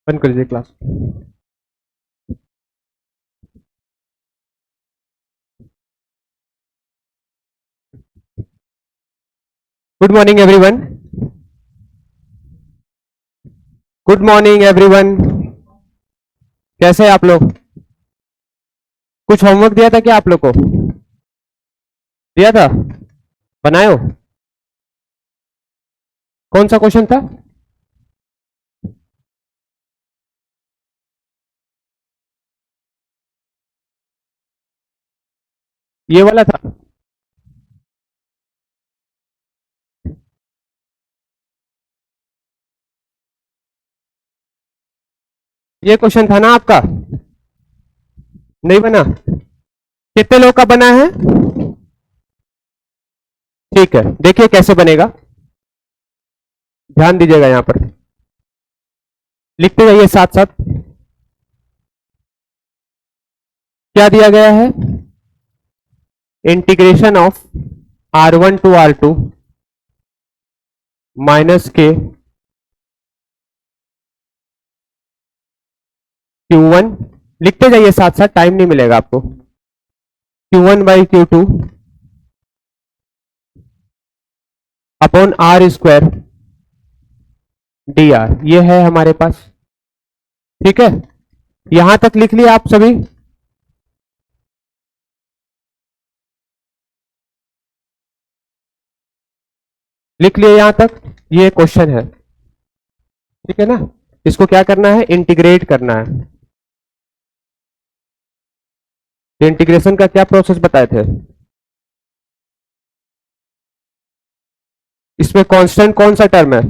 बंद कर दीजिए class. Good morning everyone. Good morning everyone. कैसे हैं आप लोग? कुछ होमवर्क दिया था क्या आप लोग को? दिया था? बनाए हो? कौन सा क्वेश्चन था? ये वाला था? ये क्वेश्चन था ना आपका? नहीं बना? कितने लोग का बना है? ठीक है, देखिए कैसे बनेगा। ध्यान दीजिएगा यहां पर। लिखते जाइए साथ साथ। क्या दिया गया है? Integration of R1 to R2 minus के Q1। लिखते जाइए साथ साथ, टाइम नहीं मिलेगा आपको। Q1 by Q2 upon R square dr, ये है हमारे पास। ठीक है, यहां तक लिख लिया आप सभी? लिख लिए यहां तक? ये क्वेश्चन है, ठीक है ना? इसको क्या करना है? इंटीग्रेट करना है। तो इंटीग्रेशन का क्या प्रोसेस बताए थे? इसमें कांस्टेंट कौन सा टर्म है?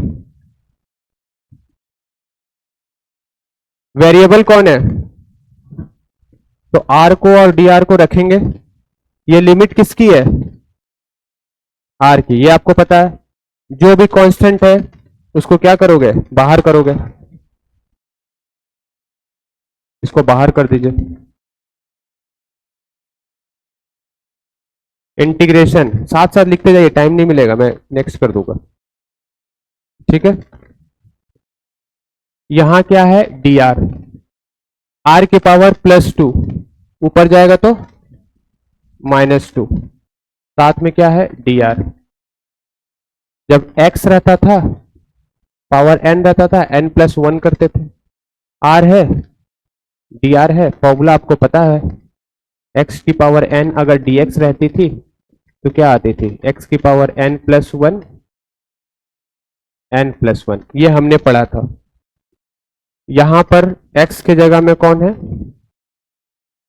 वेरिएबल कौन है? तो आर को और डी आर को रखेंगे। ये लिमिट किसकी है? आर की, ये आपको पता है। जो भी कांस्टेंट है उसको क्या करोगे? बाहर करोगे। इसको बाहर कर दीजिए। इंटीग्रेशन साथ साथ लिखते जाइए, टाइम नहीं मिलेगा, मैं नेक्स्ट कर दूंगा। ठीक है, यहां क्या है? डी आर, आर की पावर +2, ऊपर जाएगा तो -2, साथ में क्या है? D R. जब x रहता था, पावर n रहता था, n+1 करते थे। r है, डी आर है, फॉर्मूला आपको पता है। x की पावर n अगर dx रहती थी तो क्या आती थी? x की पावर n+1, n+1, ये हमने पढ़ा था। यहां पर x के जगह में कौन है?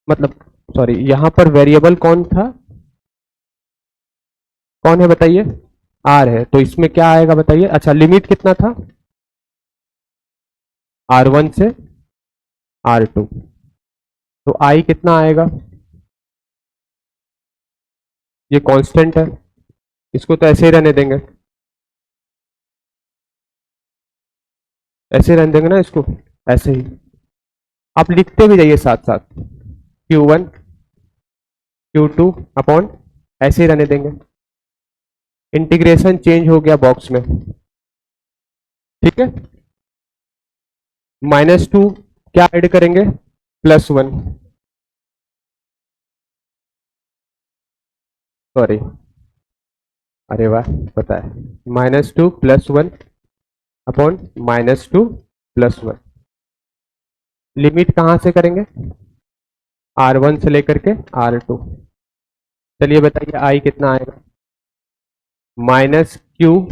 मतलब सॉरी, यहां पर वेरिएबल कौन था? कौन है बताइए? r है, तो इसमें क्या आएगा बताइए? अच्छा, लिमिट कितना था? R1 से R2, तो i कितना आएगा? ये कांस्टेंट है, इसको तो ऐसे ही रहने देंगे। ऐसे रहने देंगे ना इसको, ऐसे ही। आप लिखते भी जाइए साथ साथ। Q1 Q2 अपॉन, ऐसे ही रहने देंगे। इंटीग्रेशन चेंज हो गया बॉक्स में। ठीक है, -2 क्या ऐड करेंगे? +1, सॉरी, अरे वाह, पता है। -2 +1 अपॉन -2 +1। लिमिट कहां से करेंगे? R1 से लेकर के R2। चलिए बताइए आई कितना आएगा? -Q2,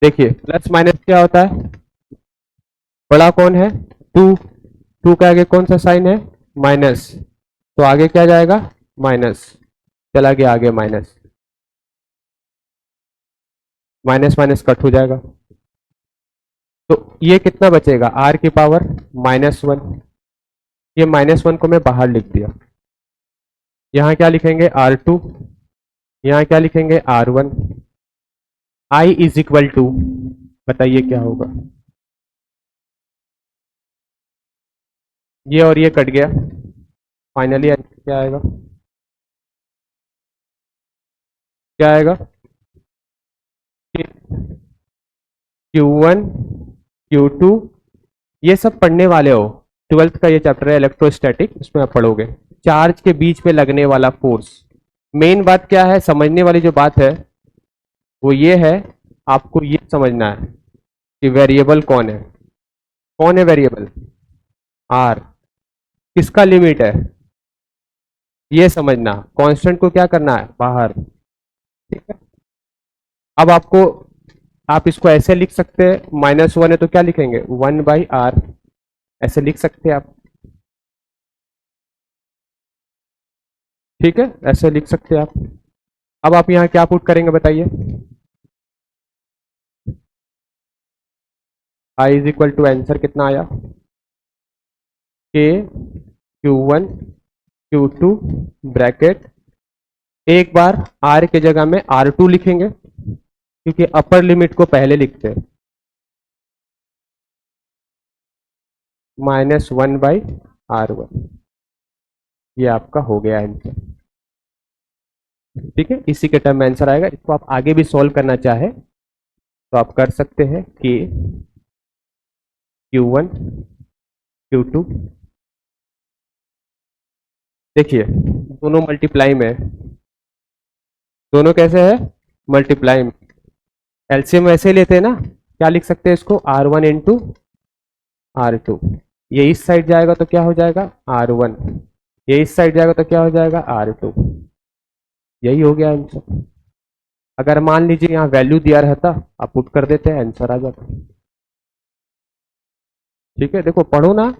देखिए प्लस माइनस क्या होता है? बड़ा कौन है? 2, 2 के आगे कौन सा साइन है? माइनस, तो आगे क्या जाएगा? माइनस, चला गया आगे माइनस, माइनस माइनस कट हो जाएगा। तो ये कितना बचेगा? आर की पावर -1। ये -1 को मैं बाहर लिख दिया। यहाँ क्या लिखेंगे? R2, यहाँ क्या लिखेंगे? R1। I is equal to, बताइए क्या होगा? ये और ये कट गया, फाइनली आंसर क्या आएगा? क्या आएगा? Q1 Q2 ये सब पढ़ने वाले हो। 12th का ये चैप्टर है इलेक्ट्रोस्टैटिक, इसमें आप पढ़ोगे चार्ज के बीच में लगने वाला फोर्स। मेन बात क्या है, समझने वाली जो बात है वो ये है, आपको ये समझना है कि वेरिएबल कौन है वेरिएबल, आर, किसका लिमिट है ये समझना, कांस्टेंट को क्या करना है बाहर, ठीक है। अब आपको, आप इसको ऐसे लिख सकते हैं, -1 है तो क्या लिखेंगे 1/r, ऐसे लिख सकते हैं आप, ठीक है, ऐसे लिख सकते हैं आप। अब आप यहाँ क्या पुट करेंगे बताइए, I is equal to answer कितना आया, K Q1 Q2 ब्रैकेट, एक बार R के जगह में R2 लिखेंगे क्योंकि अपर लिमिट को पहले लिखते हैं, -1/R1, ये आपका हो गया आंसर, ठीक है। इसी के टर्म में आंसर आएगा। इसको आप आगे भी सॉल्व करना चाहे तो आप कर सकते हैं कि Q1 Q2, देखिए दोनों मल्टीप्लाई में, दोनों कैसे है मल्टीप्लाई में, एलसीएम ऐसे लेते हैं ना, क्या लिख सकते हैं इसको R1 इंटू R2, ये इस साइड जाएगा तो क्या हो जाएगा R1, ये इस साइड जाएगा तो क्या हो जाएगा R2, यही हो गया आंसर। अगर मान लीजिए यहाँ वैल्यू दिया रहता, आप पुट कर देते हैं, आंसर आ जाता, ठीक है। देखो पढ़ो ना,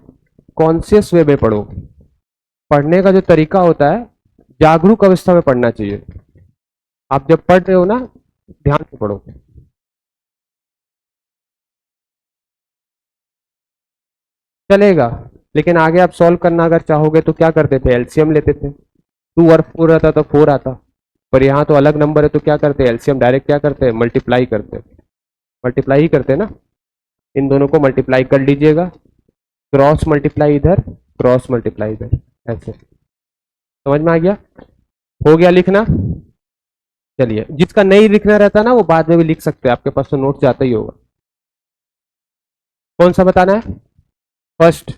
कॉन्शियस वे में पढ़ो, पढ़ने का जो तरीका होता है जागरूक अवस्था में पढ़ना चाहिए। आप जब पढ़ रहे हो ना ध्यान से पढ़ो, चलेगा, लेकिन आगे आप सॉल्व करना अगर चाहोगे तो क्या करते थे, एलसीएम लेते थे, 2 और 4 रहता तो 4 आता, पर यहाँ तो अलग नंबर है तो क्या करते हैं एलसीएम डायरेक्ट क्या करते हैं मल्टीप्लाई करते हैं, मल्टीप्लाई ही करते हैं ना, इन दोनों को मल्टीप्लाई कर लीजिएगा, क्रॉस मल्टीप्लाई इधर, क्रॉस मल्टीप्लाई इधर, ऐसे समझ में आ गया, हो गया लिखना। चलिए जिसका नहीं लिखना रहता ना वो बाद में भी लिख सकते हैं, आपके पास तो नोट जाता ही होगा। कौन सा बताना है, फर्स्ट,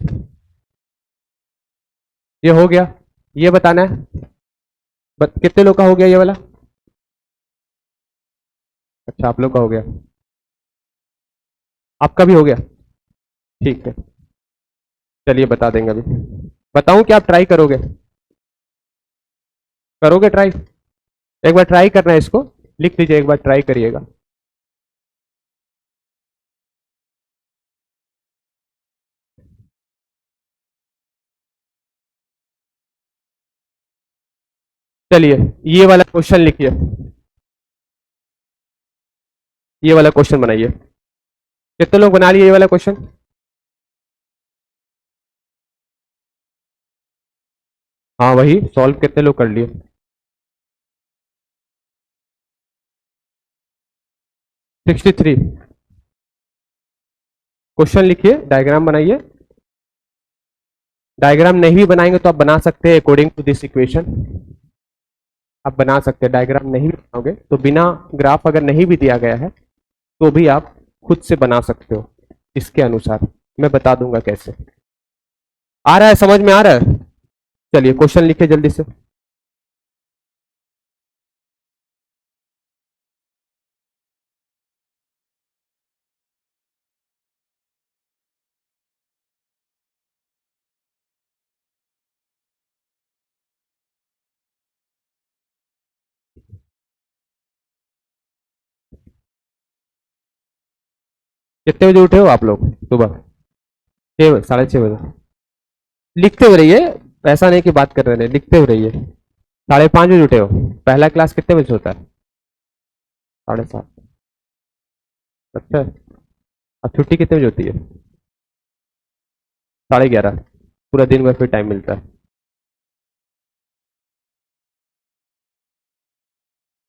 ये हो गया, ये बताना है, कितने लोग का हो गया ये वाला, अच्छा आप लोग का हो गया, आपका भी हो गया, ठीक है, चलिए बता देंगे अभी, बताऊं कि आप ट्राई करोगे, करोगे ट्राई, एक बार ट्राई करना है, इसको लिख लीजिए, एक बार ट्राई करिएगा। चलिए ये वाला क्वेश्चन लिखिए, ये वाला क्वेश्चन बनाइए, कितने लोग बना लिए ये वाला क्वेश्चन, हाँ वही सॉल्व कितने लोग कर लिए, सिक्सटी थ्री, क्वेश्चन लिखिए, डायग्राम बनाइए, डायग्राम नहीं भी बनाएंगे तो आप बना सकते हैं अकॉर्डिंग टू दिस इक्वेशन, आप बना सकते हैं, डायग्राम नहीं भी बनाओगे तो बिना ग्राफ अगर नहीं भी दिया गया है तो भी आप खुद से बना सकते हो, इसके अनुसार मैं बता दूंगा कैसे, आ रहा है समझ में आ रहा है, चलिए क्वेश्चन लिखिए जल्दी से, कितने बजे उठे हो आप लोग सुबह, 6 6:30 बजे, लिखते हुए रहिए, ऐसा नहीं कि बात कर रहे हैं, लिखते हुए रहिए, 5:30 बजे उठे हो, पहला क्लास कितने बजे होता है 7:30, अच्छा है, अब छुट्टी कितने बजे होती है 11:30, पूरा दिन में फिर टाइम मिलता है।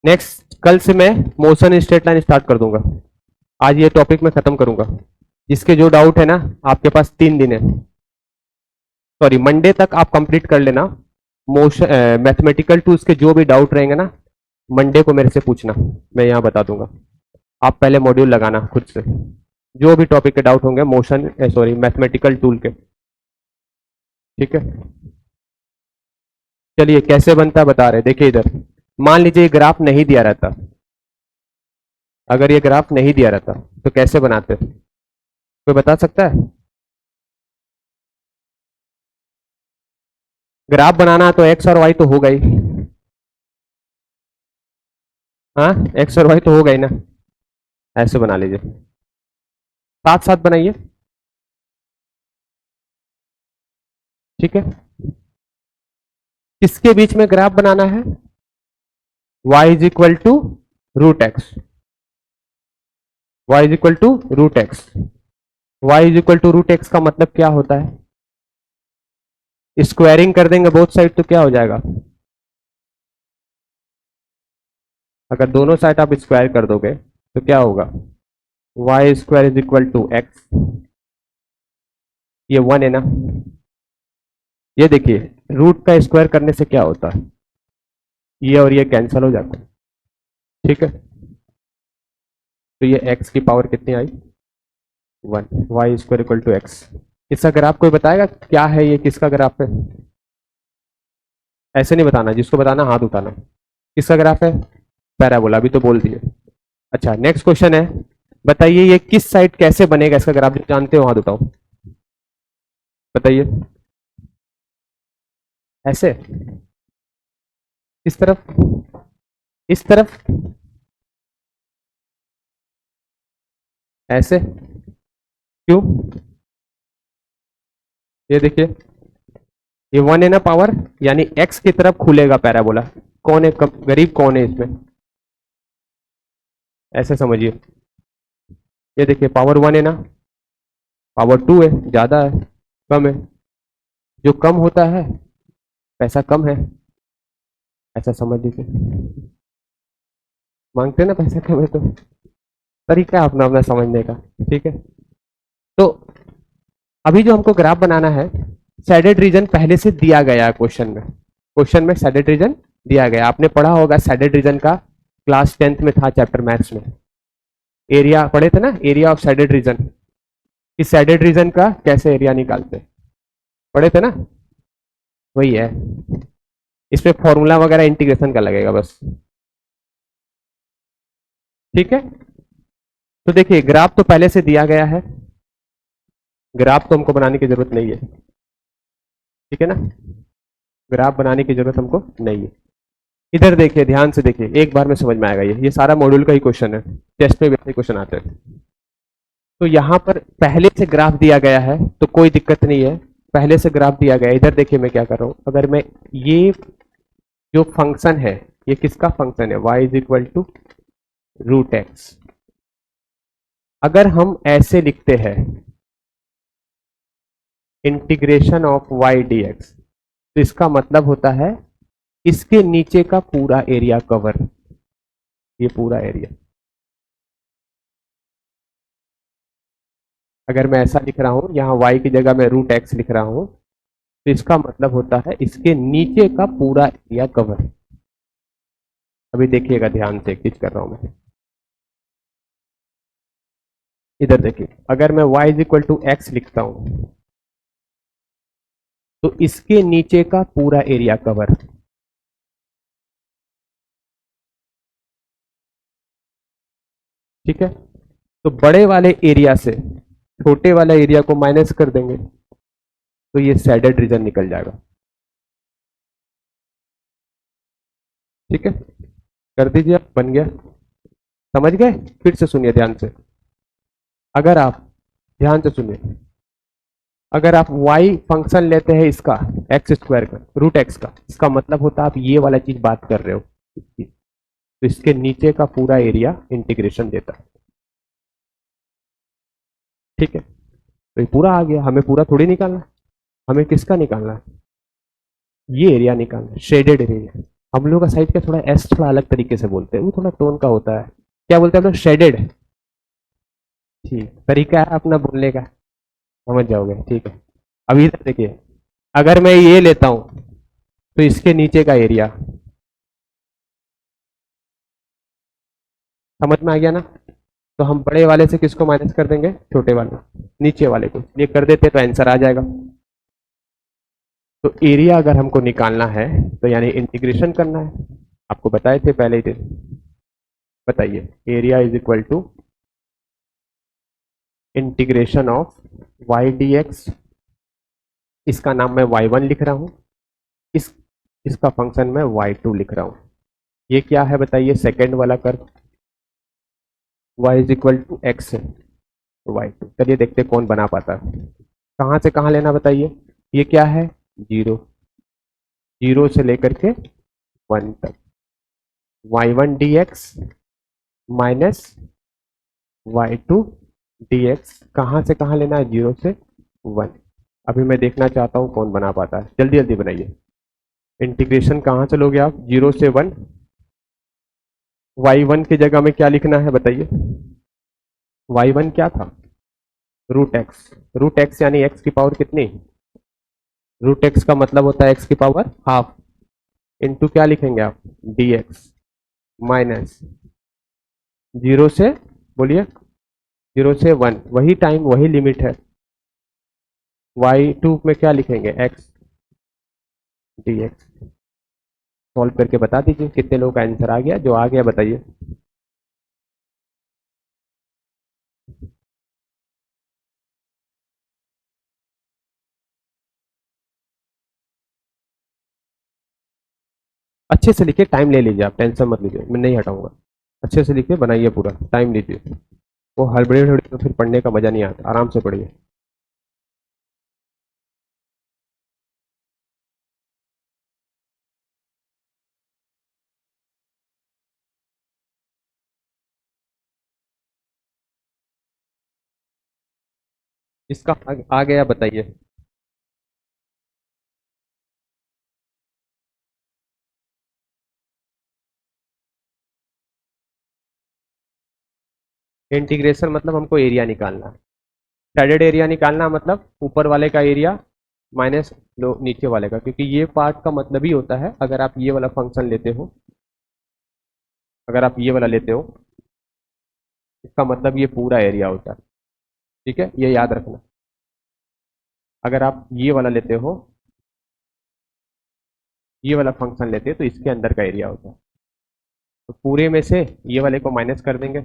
नेक्स्ट कल से मैं मोशन स्ट्रेट लाइन स्टार्ट कर दूंगा, आज ये टॉपिक मैं खत्म करूंगा, जिसके जो डाउट है ना, आपके पास 3 दिन है, सॉरी मंडे तक आप कंप्लीट कर लेना, मोशन मैथमेटिकल टूल्स के जो भी डाउट रहेंगे ना मंडे को मेरे से पूछना, मैं यहाँ बता दूंगा, आप पहले मॉड्यूल लगाना खुद से। जो भी टॉपिक के डाउट होंगे मोशन सॉरी मैथमेटिकल टूल के, ठीक है। चलिए कैसे बनता है बता रहे, देखिए इधर मान लीजिए ग्राफ नहीं दिया रहता, अगर ये ग्राफ नहीं दिया रहता तो कैसे बनाते, कोई बता सकता है? ग्राफ बनाना तो एक्स और वाई तो होगा ही, हाँ एक्स और वाई तो होगा ही ना। ऐसे बना लीजिए, साथ साथ बनाइए, ठीक है। किसके बीच में ग्राफ बनाना है? y is equal to root x, y is equal to root x. y is equal to root x का मतलब क्या होता है? स्क्वायरिंग कर देंगे बोथ साइड तो क्या हो जाएगा? अगर दोनों साइड आप स्क्वायर कर दोगे तो क्या होगा? Y square is equal to x, ये 1 है ना। ये देखिए रूट का स्क्वायर करने से क्या होता है, ये और ये कैंसिल हो जाता है, ठीक है। तो ये x की पावर कितनी आई? 1, y square equal to x. इसका ग्राफ कोई बताएगा क्या है, ये किसका ग्राफ है? ऐसे नहीं बताना, जिसको बताना हाथ उठाना। किसका ग्राफ है? पैराबोला, अभी तो बोल दिए। अच्छा नेक्स्ट क्वेश्चन है, बताइए ये किस साइड कैसे बनेगा इसका ग्राफ, जो जानते हो हाथ उठाओ, बताइए। ऐसे, इस तरफ, इस तरफ, ऐसे, क्यों? ये देखिए ये 1 है ना पावर, यानी x की तरफ खुलेगा पैराबोला। कौन है गरीब, कौन है इसमें? ऐसे समझिए, ये देखिए पावर 1 है ना, पावर 2 है, ज्यादा है कम है? जो कम होता है पैसा कम है, ऐसा समझ लीजिए। मांगते ना पैसा कम है तो तरीका है अपना अपना समझने का, ठीक है। तो अभी जो हमको ग्राफ बनाना है, सैडेड रीजन पहले से दिया गया है क्वेश्चन में, क्वेश्चन में सैडेड रीजन दिया गया, आपने पढ़ा होगा सैडेड रीजन का, क्लास 10th में था चैप्टर मैथ्स में, एरिया पढ़े थे ना, एरिया ऑफ सैडेड रीजन, कि सैडेड रीजन का कैसे एरिया निकालते हैं, पढ़े थे ना, वही है। इसमें फॉर्मूला वगैरह इंटीग्रेशन का लगेगा बस, ठीक है। तो देखिए ग्राफ तो पहले से दिया गया है, ग्राफ तो हमको बनाने की जरूरत नहीं है, ठीक है ना, ग्राफ बनाने की जरूरत हमको नहीं है। इधर देखिए ध्यान से देखिए, एक बार में समझ में आएगा, ये सारा मॉड्यूल का ही क्वेश्चन है, टेस्ट में भी ऐसे क्वेश्चन आते हैं। तो यहाँ पर पहले से ग्राफ दिया गया है तो कोई दिक्कत नहीं है, पहले से ग्राफ दिया गया है। इधर देखिए मैं क्या कर रहा हूँ, अगर मैं ये जो फंक्शन है, ये किसका फंक्शन है, y is equal to root x, अगर हम ऐसे लिखते हैं इंटीग्रेशन ऑफ y dx, तो इसका मतलब होता है इसके नीचे का पूरा एरिया कवर, ये पूरा एरिया। अगर मैं ऐसा लिख रहा हूं, यहाँ y की जगह मैं रूट एक्स लिख रहा हूं, तो इसका मतलब होता है इसके नीचे का पूरा एरिया कवर। अभी देखिएगा ध्यान से, एक चीज कर रहा हूं मैं, इधर देखिए अगर मैं y is equal to x लिखता हूं तो इसके नीचे का पूरा एरिया कवर, ठीक है। तो बड़े वाले एरिया से छोटे वाला एरिया को माइनस कर देंगे तो ये सैडेड रीजन निकल जाएगा, ठीक है। कर दीजिए, बन गया, समझ गए? फिर से सुनिए ध्यान से, अगर आप ध्यान से सुनिए, अगर आप y फंक्शन लेते हैं इसका एक्स स्क्वायर का रूट एक्स का, इसका मतलब होता है आप ये वाला चीज बात कर रहे हो, तो इसके नीचे का पूरा एरिया इंटीग्रेशन देता है, ठीक है। तो ये पूरा आ गया, हमें पूरा थोड़ी निकालना, हमें किसका निकालना है, ये एरिया निकालना है, शेडेड एरिया। हम लोग का साइड का थोड़ा एस थोड़ा अलग तरीके से बोलते हैं, वो थोड़ा टोन का होता है, क्या बोलते हैं हम लोग, शेडेड, ठीक तरीका है अपना बोलने का, समझ जाओगे, ठीक है। अभी इधर देखिए, अगर मैं ये लेता हूं तो इसके नीचे का एरिया, समझ में आ गया ना? तो हम बड़े वाले से किसको माइनस कर देंगे, छोटे वाले, नीचे वाले को। ये कर देते तो आंसर आ जाएगा। तो एरिया अगर हमको निकालना है तो यानी इंटीग्रेशन करना है, आपको बताए थे पहले ही दिन। बताइए, area is equal to integration of y d x, इसका नाम मैं y1 लिख रहा हूं, इसका फंक्शन मैं y2 लिख रहा हूं। ये क्या है बताइए, सेकेंड वाला curve, y is equal to x है तो y2। चलिए देखते कौन बना पाता है। कहां से कहां लेना बताइए, ये क्या है, जीरो, जीरो से लेकर के 1 तक, y1 dx minus y2 dx, कहां से कहां लेना है, जीरो से 1। अभी मैं देखना चाहता हूं कौन बना पाता है, जल्दी जल्दी बनाइए। इंटीग्रेशन कहां से लोगे आप, जीरो से 1, y1 की जगह में क्या लिखना है बताइए, y1 क्या था, रूट एक्स, रूट एक्स यानी एक्स की पावर कितनी, रूट एक्स का मतलब होता है एक्स की पावर हाफ, इंटू क्या लिखेंगे आप, dx माइनस जीरो से, बोलिए, जीरो से 1, वही टाइम वही लिमिट है, y2 में क्या लिखेंगे, x dx। सॉल्व करके बता दीजिए कितने लोगों का आंसर आ गया, जो आ गया बताइए। अच्छे से लिखिए, टाइम ले लीजिए, आप टेंशन मत लीजिए, मैं नहीं हटाऊंगा। अच्छे से लिखिए, बनाइए, पूरा टाइम लीजिए, वो हड़बड़ी हड़बड़ी तो फिर पढ़ने का मजा नहीं आता, आराम से पढ़िए। इसका आ गया बताइए। इंटीग्रेशन मतलब हमको एरिया निकालना है, शेडेड एरिया निकालना, मतलब ऊपर वाले का एरिया माइनस नीचे वाले का, क्योंकि ये पार्ट का मतलब ही होता है, अगर आप ये वाला फंक्शन लेते हो, अगर आप ये वाला लेते हो, इसका मतलब ये पूरा एरिया होता है, ठीक है, ये याद रखना। अगर आप ये वाला लेते हो, ये वाला फंक्शन लेते हो, तो इसके अंदर का एरिया होता है, तो पूरे में से ये वाले को माइनस कर देंगे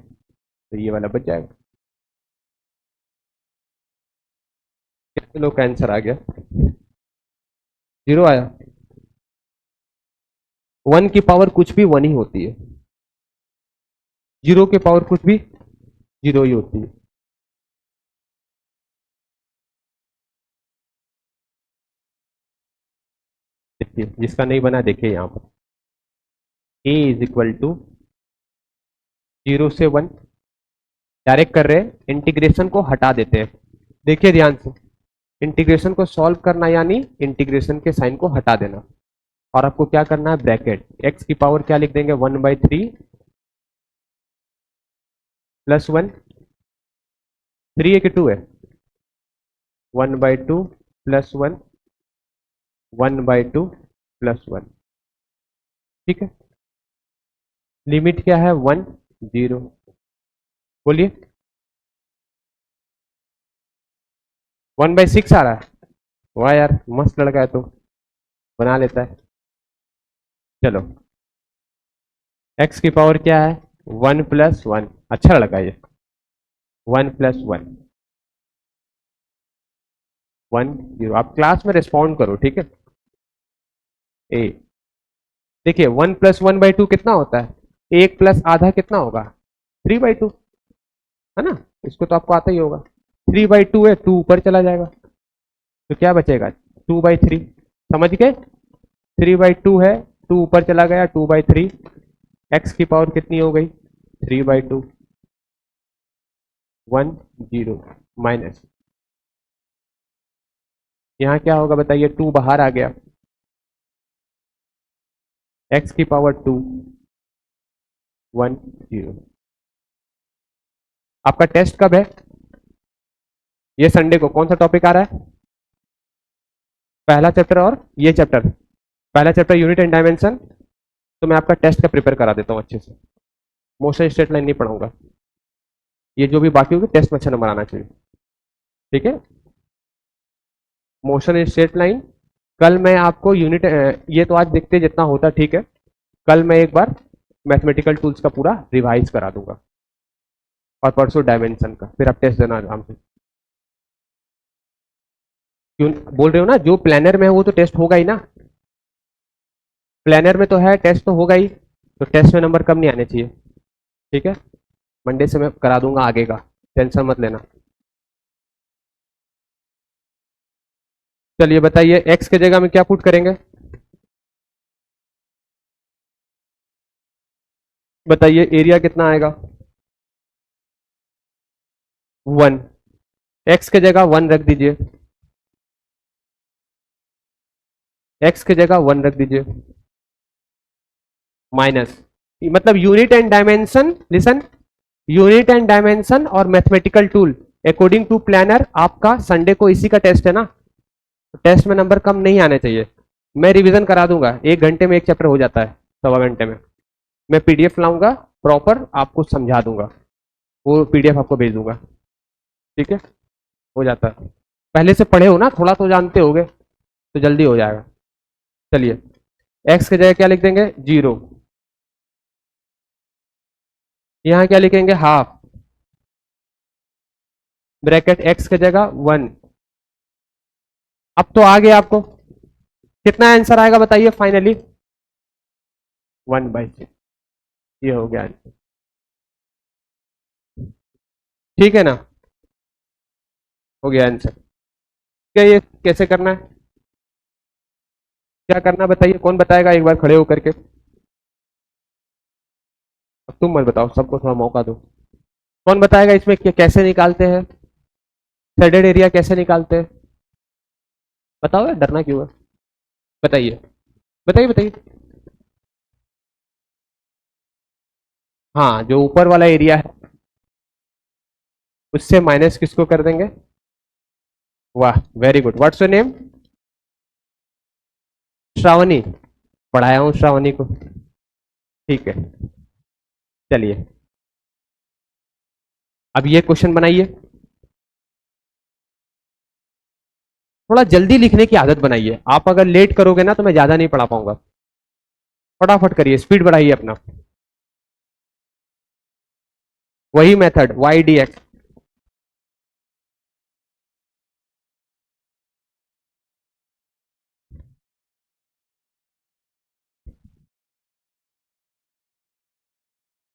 तो ये वाला बच जाएगा। कितने लोग का आंसर आ गया, जीरो आया। 1 की पावर कुछ भी 1 ही होती है, जीरो की पावर कुछ भी जीरो ही होती है। देखिए, जिसका नहीं बना देखिए यहाँ पर, a is equal to zero से 1, डायरेक्ट कर रहे हैं, इंटीग्रेशन को हटा देते हैं। देखिए ध्यान से, इंटीग्रेशन को सॉल्व करना यानी इंटीग्रेशन के साइन को हटा देना, और आपको क्या करना है, ब्रैकेट, एक्स की पावर क्या लिख देंगे, 1/3 प्लस 1, 3 है कि 2 है, 1/2 प्लस 1, 1/2 प्लस 1, ठीक है। लिमिट क्या है, 1 0, बोलिए, 1/6 आ रहा है, वाह यार मस्त लड़का है, तो बना लेता है। चलो, एक्स की पावर क्या है, 1 प्लस 1, अच्छा लड़का है ये, 1 प्लस 1, 1 0। आप क्लास में रिस्पॉन्ड करो, ठीक है। ए, देखिए 1 + 1/2 कितना होता है, एक प्लस आधा कितना होगा, 3/2, है ना, इसको तो आपको आता ही होगा। 3/2 है, 2 ऊपर चला जाएगा, तो क्या बचेगा, 2/3, समझ गए, 3/2 है, 2 ऊपर चला गया, 2/3, एक्स की पावर कितनी हो गई, 3/2, 1 0 माइनस, यहाँ क्या होगा बताइए, 2 बाहर आ गया, एक्स की पावर 2, 1 0। आपका टेस्ट कब है, ये संडे को। कौन सा टॉपिक आ रहा है, पहला चैप्टर और ये चैप्टर, पहला चैप्टर यूनिट एंड डायमेंशन। तो मैं आपका टेस्ट का प्रिपेयर करा देता हूँ अच्छे से, मोशन स्ट्रेट लाइन नहीं पढ़ाऊंगा। ये जो भी बाकी होगी टेस्ट में अच्छा नंबर आना चाहिए। ठीक है, मोशन इन स्ट्रेट लाइन। कल मैं आपको यूनिट, ये तो आज देखते जितना होता ठीक है, कल मैं एक बार मैथमेटिकल टूल्स का पूरा रिवाइज करा दूंगा, और परसों डायमेंशन का, फिर आप टेस्ट देना आराम से। क्यों बोल रहे हो ना, जो प्लानर में है वो तो टेस्ट होगा ही ना, प्लानर में तो है, टेस्ट तो होगा ही, तो टेस्ट में नंबर कम नहीं आने चाहिए। ठीक है, मंडे से मैं करा दूंगा आगे का, टेंशन मत लेना। चलिए बताइए, एक्स की जगह में क्या पुट करेंगे, बताइए एरिया कितना आएगा, 1। एक्स की जगह 1 रख दीजिए, एक्स की जगह 1 रख दीजिए, माइनस, मतलब unit and dimension, listen, unit and dimension और mathematical tool according to planner. आपका संडे को इसी का टेस्ट है ना, तो टेस्ट में नंबर कम नहीं आने चाहिए। मैं रिवीजन करा दूंगा, 1 घंटे में एक चैप्टर हो जाता है, 1.25 घंटे में। मैं पीडीएफ लाऊंगा प्रॉपर, आपको समझा दूंगा, वो पीडीएफ आपको भेज दूंगा। ठीक है, हो जाता है, पहले से पढ़े हो ना, थोड़ा तो जानते होगे, तो जल्दी हो जाएगा। चलिए, एक्स की जगह क्या लिख देंगे, 0। यहाँ क्या लिखेंगे, हाफ, ब्रैकेट एक्स की जगह 1। अब तो आ गया आपको, कितना आंसर आएगा बताइए फाइनली, 1/6। ये हो गया आंसर। ठीक है ना, हो गया आंसर। क्या ये कैसे करना है, क्या करना बताइए, कौन बताएगा एक बार खड़े होकर के, अब तुम मत बताओ, सबको थोड़ा मौका दो। कौन बताएगा इसमें कैसे निकालते हैं, शेडेड एरिया कैसे निकालते हैं, बताओ यार, डरना क्यों है, बताइए, बताइए बताइए। हाँ, जो ऊपर वाला एरिया है उससे माइनस किसको कर देंगे, वाह very good, what's your name, Shravani, पढ़ाया हूँ श्रावणी को। ठीक है, चलिए अब ये क्वेश्चन बनाइए, थोड़ा जल्दी लिखने की आदत बनाइए, आप अगर लेट करोगे ना तो मैं ज्यादा नहीं पढ़ा पाऊंगा, फटाफट करिए, स्पीड बढ़ाइए अपना। वही method y d x,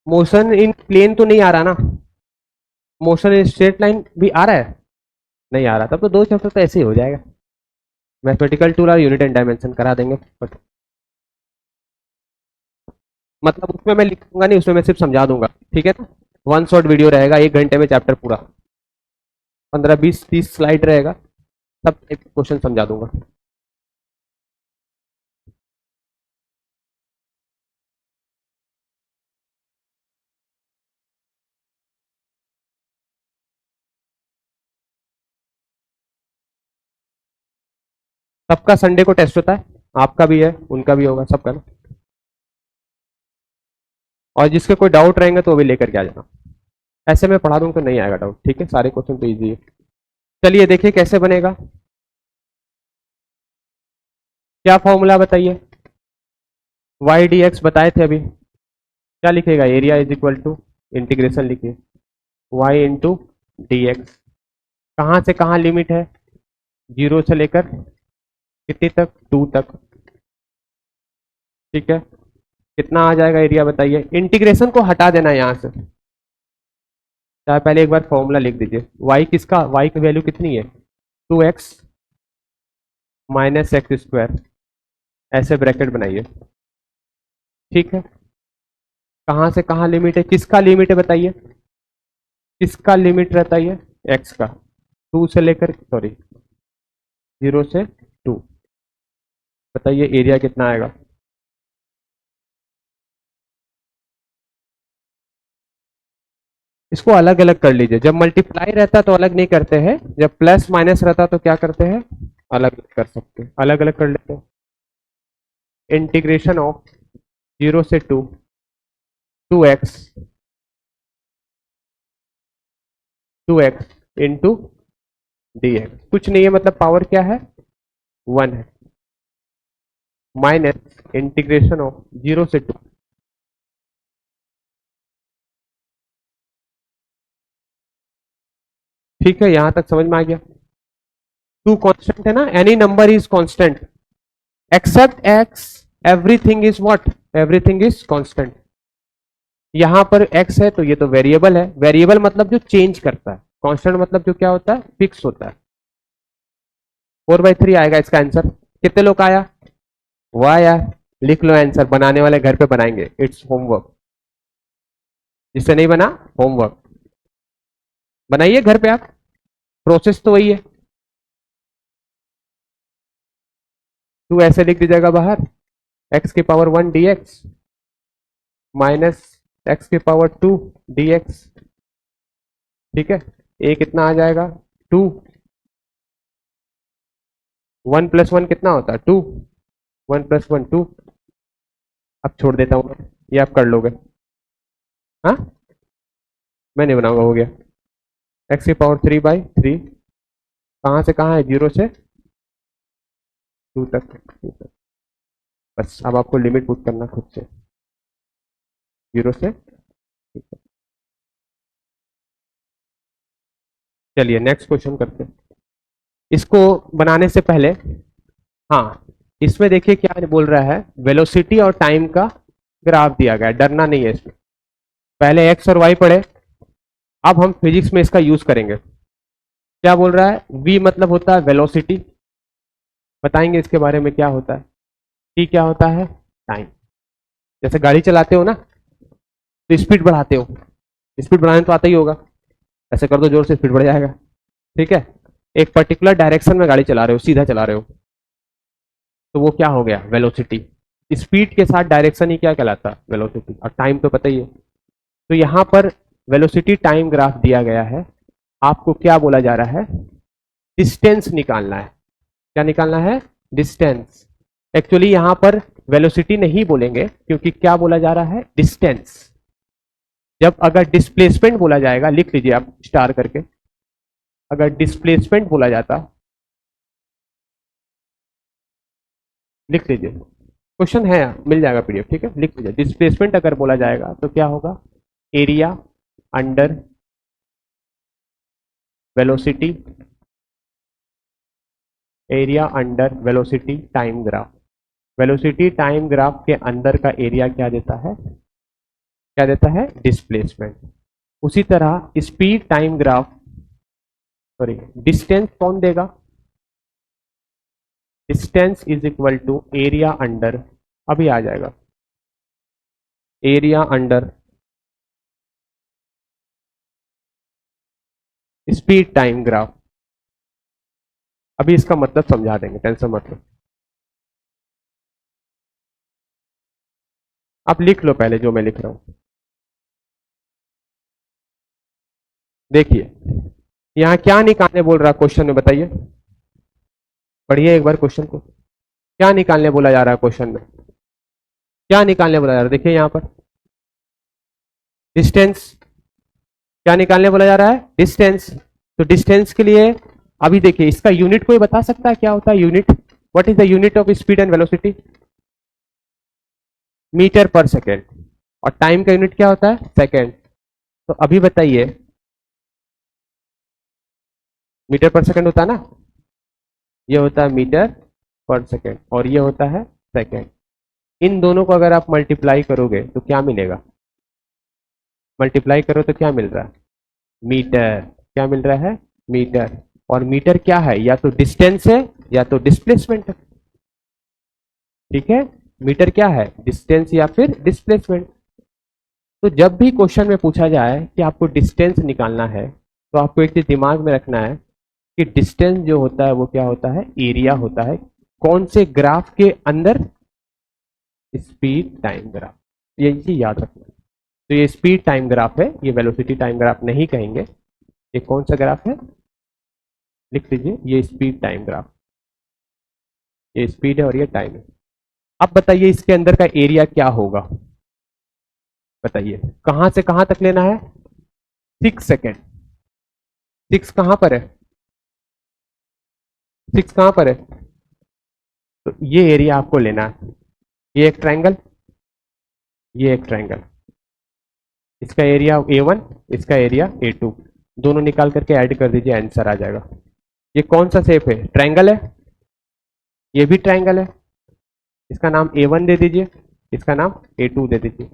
motion in plane तो नहीं आ रहा ना, मोशन इन स्ट्रेट लाइन भी आ रहा है, नहीं आ रहा, तब तो 2 चैप्टर तो ऐसे ही हो जाएगा, मैथमेटिकल टूल और यूनिट एंड डायमेंशन करा देंगे, बट मतलब उसमें मैं लिखूंगा नहीं, उसमें मैं सिर्फ समझा दूंगा। ठीक है ना, 1 शॉट वीडियो रहेगा, 1 घंटे में चैप्टर पूरा, 15 20 30 स्लाइड रहेगा, सब क्वेश्चन समझा दूंगा। सबका संडे को टेस्ट होता है, आपका भी है, उनका भी होगा, सबका ना, और जिसके कोई डाउट रहेंगे तो वो भी लेकर के आ जाना, ऐसे में पढ़ा दूंगा तो नहीं आएगा डाउट। ठीक है, सारे क्वेश्चन तो ईजी है। चलिए देखिए कैसे बनेगा, क्या फॉर्मूला बताइए, वाई डी एक्स बताए थे अभी, क्या लिखेगा, area is equal to, integration लिखिए, वाई इंटू डी एक्स, कहाँ से कहाँ लिमिट है, 0 से लेकर कितनी तक, 2 तक। ठीक है, कितना आ जाएगा एरिया बताइए, इंटीग्रेशन को हटा देना यहाँ से, चाहे पहले एक बार फॉर्मूला लिख दीजिए, वाई किसका, वाई की वैल्यू कितनी है, 2x माइनस एक्स स्क्वायर, ऐसे ब्रैकेट बनाइए। ठीक है, कहाँ से कहाँ लिमिट है, किसका लिमिट है बताइए, किसका लिमिट रहता है, एक्स का, 2 से लेकर, सॉरी 0 से 2, बताइए एरिया कितना आएगा, इसको अलग अलग कर लीजिए, जब मल्टीप्लाई रहता तो अलग नहीं करते हैं, जब प्लस माइनस रहता तो क्या करते हैं, अलग अलग कर सकते हैं, अलग अलग कर लेते हैं, इंटीग्रेशन ऑफ 0 से 2, 2x 2x इंटू dx, कुछ नहीं है, मतलब पावर क्या है 1 है, माइनस इंटीग्रेशन ऑफ 0 से 2। ठीक है, यहां तक समझ में आ गया। 2 कांस्टेंट है ना, any number is constant except x, everything is what, everything is constant. यहां पर x है तो ये तो वेरिएबल है, वेरिएबल मतलब जो चेंज करता है, कांस्टेंट मतलब जो क्या होता है, फिक्स होता है। 4/3 आएगा इसका आंसर। कितने लोग का आया? वाह यार, लिख लो आंसर, बनाने वाले घर पे बनाएंगे, इट्स होमवर्क। जिससे नहीं बना, होमवर्क बनाइए घर पे आप, प्रोसेस तो वही है। 2 ऐसे लिख दीजिएगा बाहर, x की पावर 1 dx माइनस x की पावर 2 dx। ठीक है, a कितना आ जाएगा 2, 1 प्लस 1 कितना होता है 2, 1 प्लस 1 2। अब छोड़ देता हूं, ये आप कर लोगे। हाँ, मैं नहीं बनाऊंगा, हो गया। x की पावर 3/3, कहां से कहां है, 0 से 2 तक। बस अब आपको लिमिट पुट करना खुद से, 0 से 2 तक। चलिए नेक्स्ट क्वेश्चन करते हैं। इसको बनाने से पहले, हाँ, इसमें देखिए क्या बोल रहा है, वेलोसिटी और टाइम का ग्राफ दिया गया है, डरना नहीं है इसमें। पहले एक्स और वाई पढ़े, अब हम फिजिक्स में इसका यूज करेंगे। क्या बोल रहा है, v मतलब होता है वेलोसिटी, बताएंगे इसके बारे में क्या होता है। t क्या होता है, टाइम। जैसे गाड़ी चलाते हो ना, तो स्पीड बढ़ाते हो, स्पीड बढ़ाने तो आता ही होगा, ऐसे कर दो जोर से, स्पीड बढ़ जाएगा। ठीक है, एक पर्टिकुलर डायरेक्शन में गाड़ी चला रहे हो, सीधा चला रहे हो, तो वो क्या हो गया, वेलोसिटी। स्पीड के साथ डायरेक्शन ही क्या कहलाता है, वेलोसिटी। और टाइम तो पता ही है। तो यहां पर वेलोसिटी टाइम ग्राफ दिया गया है, आपको क्या बोला जा रहा है, डिस्टेंस निकालना है। क्या निकालना है, डिस्टेंस। एक्चुअली यहां पर वेलोसिटी नहीं बोलेंगे, क्योंकि क्या बोला जा रहा है, डिस्टेंस। जब अगर डिस्प्लेसमेंट बोला जाएगा, लिख लीजिए आप स्टार करके, अगर डिस्प्लेसमेंट बोला जाता, लिख लीजिए, क्वेश्चन है, मिल जाएगा पीडीएफ, ठीक है, लिख लीजिए। डिस्प्लेसमेंट अगर बोला जाएगा तो क्या होगा, area under velocity, area under velocity time graph. Velocity time graph के अंदर का एरिया क्या देता है, क्या देता है, डिस्प्लेसमेंट। उसी तरह speed time graph, sorry, distance कौन देगा, distance is equal to area under, अभी आ जाएगा, area under speed time graph. अभी इसका मतलब समझा देंगे, टेंशन मत लो। आप लिख लो पहले जो मैं लिख रहा हूं। देखिए यहां क्या निकालने बोल रहा क्वेश्चन में, बताइए, पढ़िए एक बार क्वेश्चन को, क्या निकालने बोला जा रहा है क्वेश्चन में, क्या निकालने बोला जा रहा है, देखिए यहां पर डिस्टेंस, क्या निकालने बोला जा रहा है, डिस्टेंस। तो डिस्टेंस के लिए अभी देखिए, इसका यूनिट कोई बता सकता है क्या होता है unit, what is the unit of speed and velocity, metre per second. और टाइम का यूनिट क्या होता है, सेकेंड। तो अभी बताइए, मीटर पर सेकेंड होता है ना, ये होता है मीटर पर सेकेंड और ये होता है सेकेंड। इन दोनों को अगर आप मल्टीप्लाई करोगे तो क्या मिलेगा, मल्टीप्लाई करो तो क्या मिल रहा है, मीटर। क्या मिल रहा है, मीटर। और मीटर क्या है, या तो डिस्टेंस है या तो डिस्प्लेसमेंट है। ठीक है, मीटर क्या है, डिस्टेंस या फिर डिस्प्लेसमेंट। तो जब भी क्वेश्चन में पूछा जाए कि आपको डिस्टेंस निकालना है, तो आपको एक चीज दिमाग में रखना है कि डिस्टेंस जो होता है वो क्या होता है, एरिया होता है। कौन से ग्राफ के अंदर, स्पीड टाइम ग्राफ, ये चीज याद रखना। तो ये स्पीड टाइम ग्राफ है, ये वेलोसिटी टाइम ग्राफ नहीं कहेंगे। ये कौन सा ग्राफ है, लिख लीजिए, ये स्पीड टाइम ग्राफ, ये स्पीड है और ये टाइम है। अब बताइए इसके अंदर का एरिया क्या होगा, बताइए, कहां से कहां तक लेना है, 6 सेकेंड, 6 कहां पर है? 6 कहां पर है? तो ये एरिया आपको लेना है। ये एक ट्रायंगल, ये एक ट्रायंगल, इसका एरिया A1, इसका एरिया A2, दोनों निकाल करके ऐड कर दीजिए, आंसर आ जाएगा। ये कौन सा शेप है? ट्रायंगल है, ये भी ट्रायंगल है। इसका नाम A1 दे दीजिए, इसका नाम A2 दे दीजिए।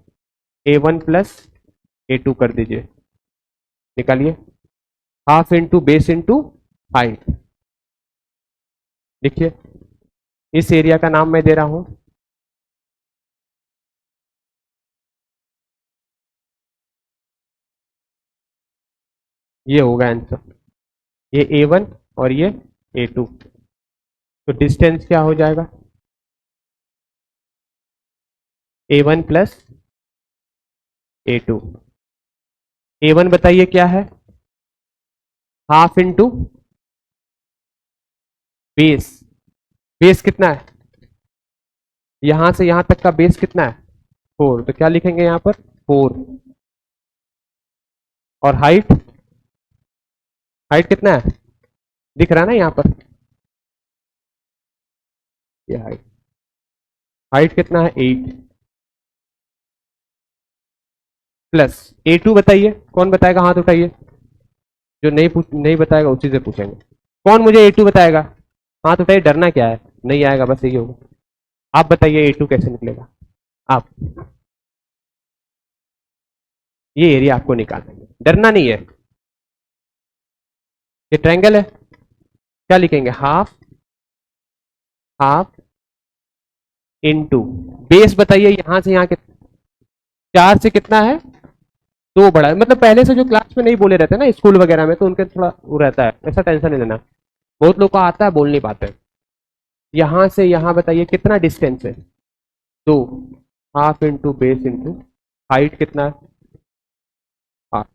A1 प्लस A2 कर दीजिए, निकालिए। Half into base into height. देखिए, इस एरिया का नाम मैं दे रहा हूं ये होगा आंसर, ये A1 और ये A2। तो डिस्टेंस क्या हो जाएगा? A1 plus A2। A1 बताइए क्या है? Half into base. बेस कितना है? यहां से यहां तक का बेस कितना है? 4, तो क्या लिखेंगे यहां पर? 4। और हाइट, हाइट कितना है? दिख रहा है ना यहां पर, ये हाइट, हाइट कितना है? 8 प्लस A2 बताइए, कौन बताएगा? हाथ उठाइए, जो नहीं बताएगा उसी से पूछेंगे। कौन मुझे A2 बताएगा? हाथ उठाइए, डरना क्या है, नहीं आएगा बस यही होगा। आप बताइए A2 कैसे निकलेगा? आप, ये एरिया आपको निकालना है, डरना नहीं है। ये ट्रायंगल है, क्या लिखेंगे? हाफ, हाफ इनटू बेस बताइए, यहां से यहां के 4 से कितना है? 2 बड़ा है। मतलब पहले से जो क्लास में नहीं बोले रहते ना स्कूल वगैरह में, तो उनके थोड़ा वो रहता है, ऐसा टेंशन नहीं लेना। बहुत लोग को आता है, बोल नहीं पाते। यहां से यहां बताइए कितना डिस्टेंस है? 2। Half into base into height कितना है? 8।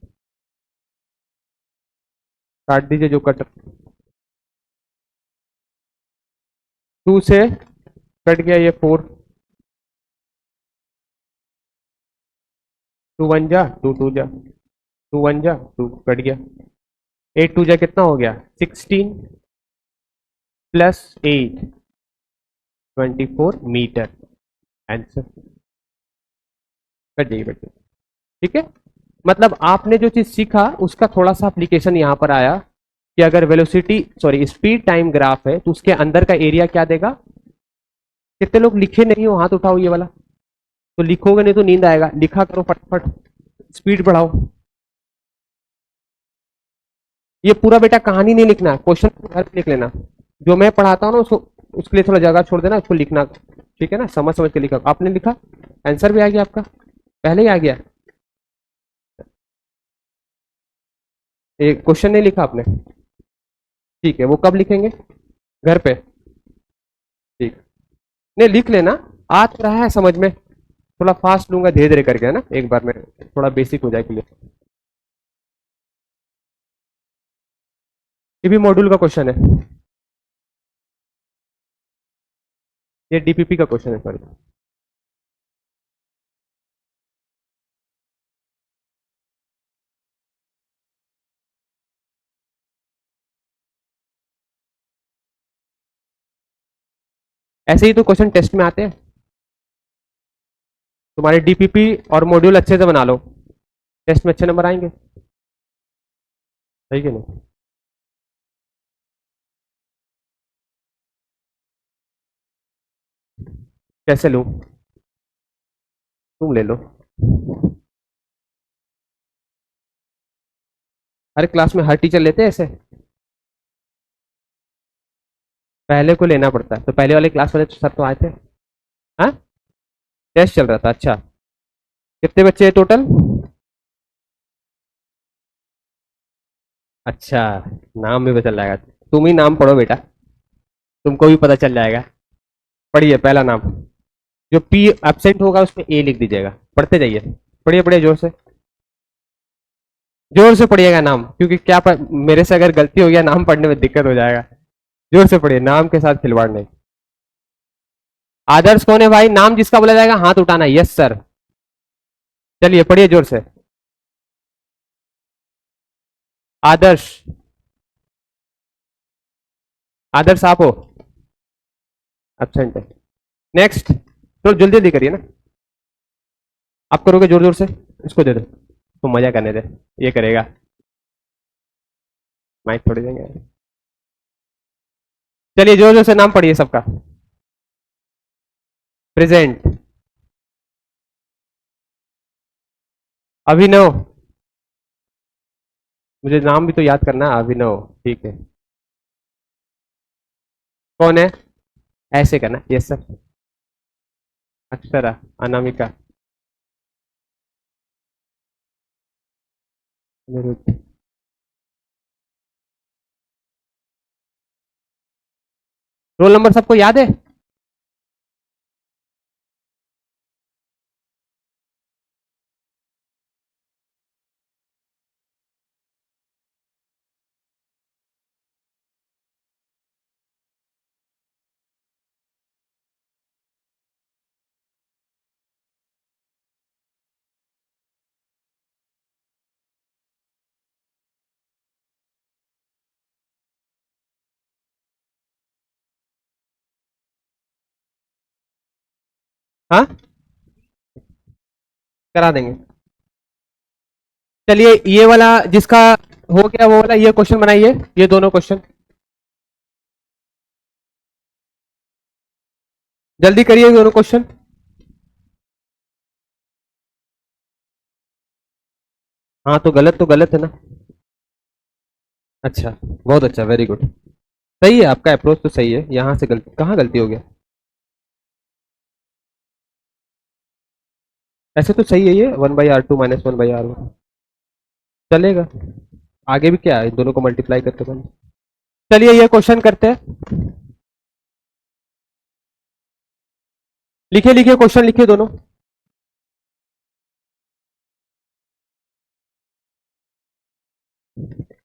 काट दीजिए जो कट, 2 से कट गया ये 4, 2 1 जा 2 2 जा 2 1 जा 2, कट गया। 8 2 जा कितना हो गया? 16 प्लस 8, 24 मीटर। आंसर कट जाइए बेटे, ठीक है। मतलब आपने जो चीज सीखा उसका थोड़ा सा एप्लीकेशन यहां पर आया कि अगर velocity sorry speed time graph है तो उसके अंदर का एरिया क्या देगा। कितने लोग लिखे नहीं हो? हाथ उठाओ ये वाला। तो लिखोगे नहीं तो नींद आएगा, लिखा करो फटफट, स्पीड बढ़ाओ। ये पूरा बेटा कहानी नहीं लिखना, क्वेश्चन घर पे लिख लेना। जो मैं पढ़ाता हूँ ना उसको, उसके लिए थोड़ा जगह छोड़ देना, उसको लिखना, ठीक है ना। समझ समझ के लिखा। आपने लिखा, आंसर भी आ गया आपका, पहले ही आ गया। एक क्वेश्चन नहीं लिखा आपने, ठीक है। वो कब लिखेंगे? घर पे, ठीक। नहीं लिख लेना, आ तो रहा है समझ में। थोड़ा फास्ट लूंगा धीरे धीरे करके, है ना, एक बार में थोड़ा बेसिक हो जाए के लिए। ये भी मॉड्यूल का क्वेश्चन है, ये डीपीपी का क्वेश्चन है, सॉरी। ऐसे ही तो क्वेश्चन टेस्ट में आते हैं। तुम्हारे डीपीपी और मॉड्यूल अच्छे से बना लो, टेस्ट में अच्छे नंबर आएंगे, सही कि नहीं? कैसे लूं? तुम ले लो। हर क्लास में हर टीचर लेते हैं ऐसे? पहले को लेना पड़ता है, तो पहले वाले क्लास वाले सर तो आए थे। हाँ, टेस्ट चल रहा था, अच्छा। कितने बच्चे हैं टोटल? अच्छा, नाम भी पता चल जाएगा। तुम ही नाम पढ़ो बेटा, तुमको भी पता चल जाएगा। पढ़िए पहला नाम, जो पी एब्सेंट होगा उसमें ए लिख दीजिएगा। पढ़ते जाइए, पढ़िए पढ़िए जोर से, जोर से पढ़िएगा नाम, क्योंकि क्या मेरे से अगर गलती हो गया नाम पढ़ने में दिक्कत हो जाएगा। जोर से पढ़िए, नाम के साथ खिलवाड़ नहीं। आदर्श कौन है भाई? नाम जिसका बोला जाएगा हाथ उठाना, यस सर। चलिए पढ़िए जोर से। आदर्श, आदर्श आप हो? एब्सेंट है। नेक्स्ट, तो जल्दी जल्दी करिए ना। आप करोगे जोर जोर से? इसको दे दो तो मजा करने दे। ये करेगा, माइक थोड़ी देंगे। चलिए जोर जोर से नाम पढ़िए सबका। प्रेजेंट, अभिनव। मुझे नाम भी तो याद करना है, अभिनव। ठीक है। कौन है? ऐसे करना, yes sir. Akshara, Anamika, Aniruddh. Roll number सबको याद है? हाँ, करा देंगे। चलिए ये वाला जिसका हो गया वो वाला ये क्वेश्चन बनाइए, ये दोनों क्वेश्चन जल्दी करिए, दोनों क्वेश्चन। हाँ तो गलत है ना। अच्छा, बहुत अच्छा, वेरी गुड। सही है, आपका अप्रोच तो सही है। यहाँ से गलती, कहाँ गलती हो गया? ऐसे तो सही है, ये 1/R2 - 1/R1 चलेगा। आगे भी क्या है, इन दोनों को मल्टीप्लाई करते बन। चलिए ये क्वेश्चन करते हैं। लिखिए लिखिए, क्वेश्चन लिखिए दोनों।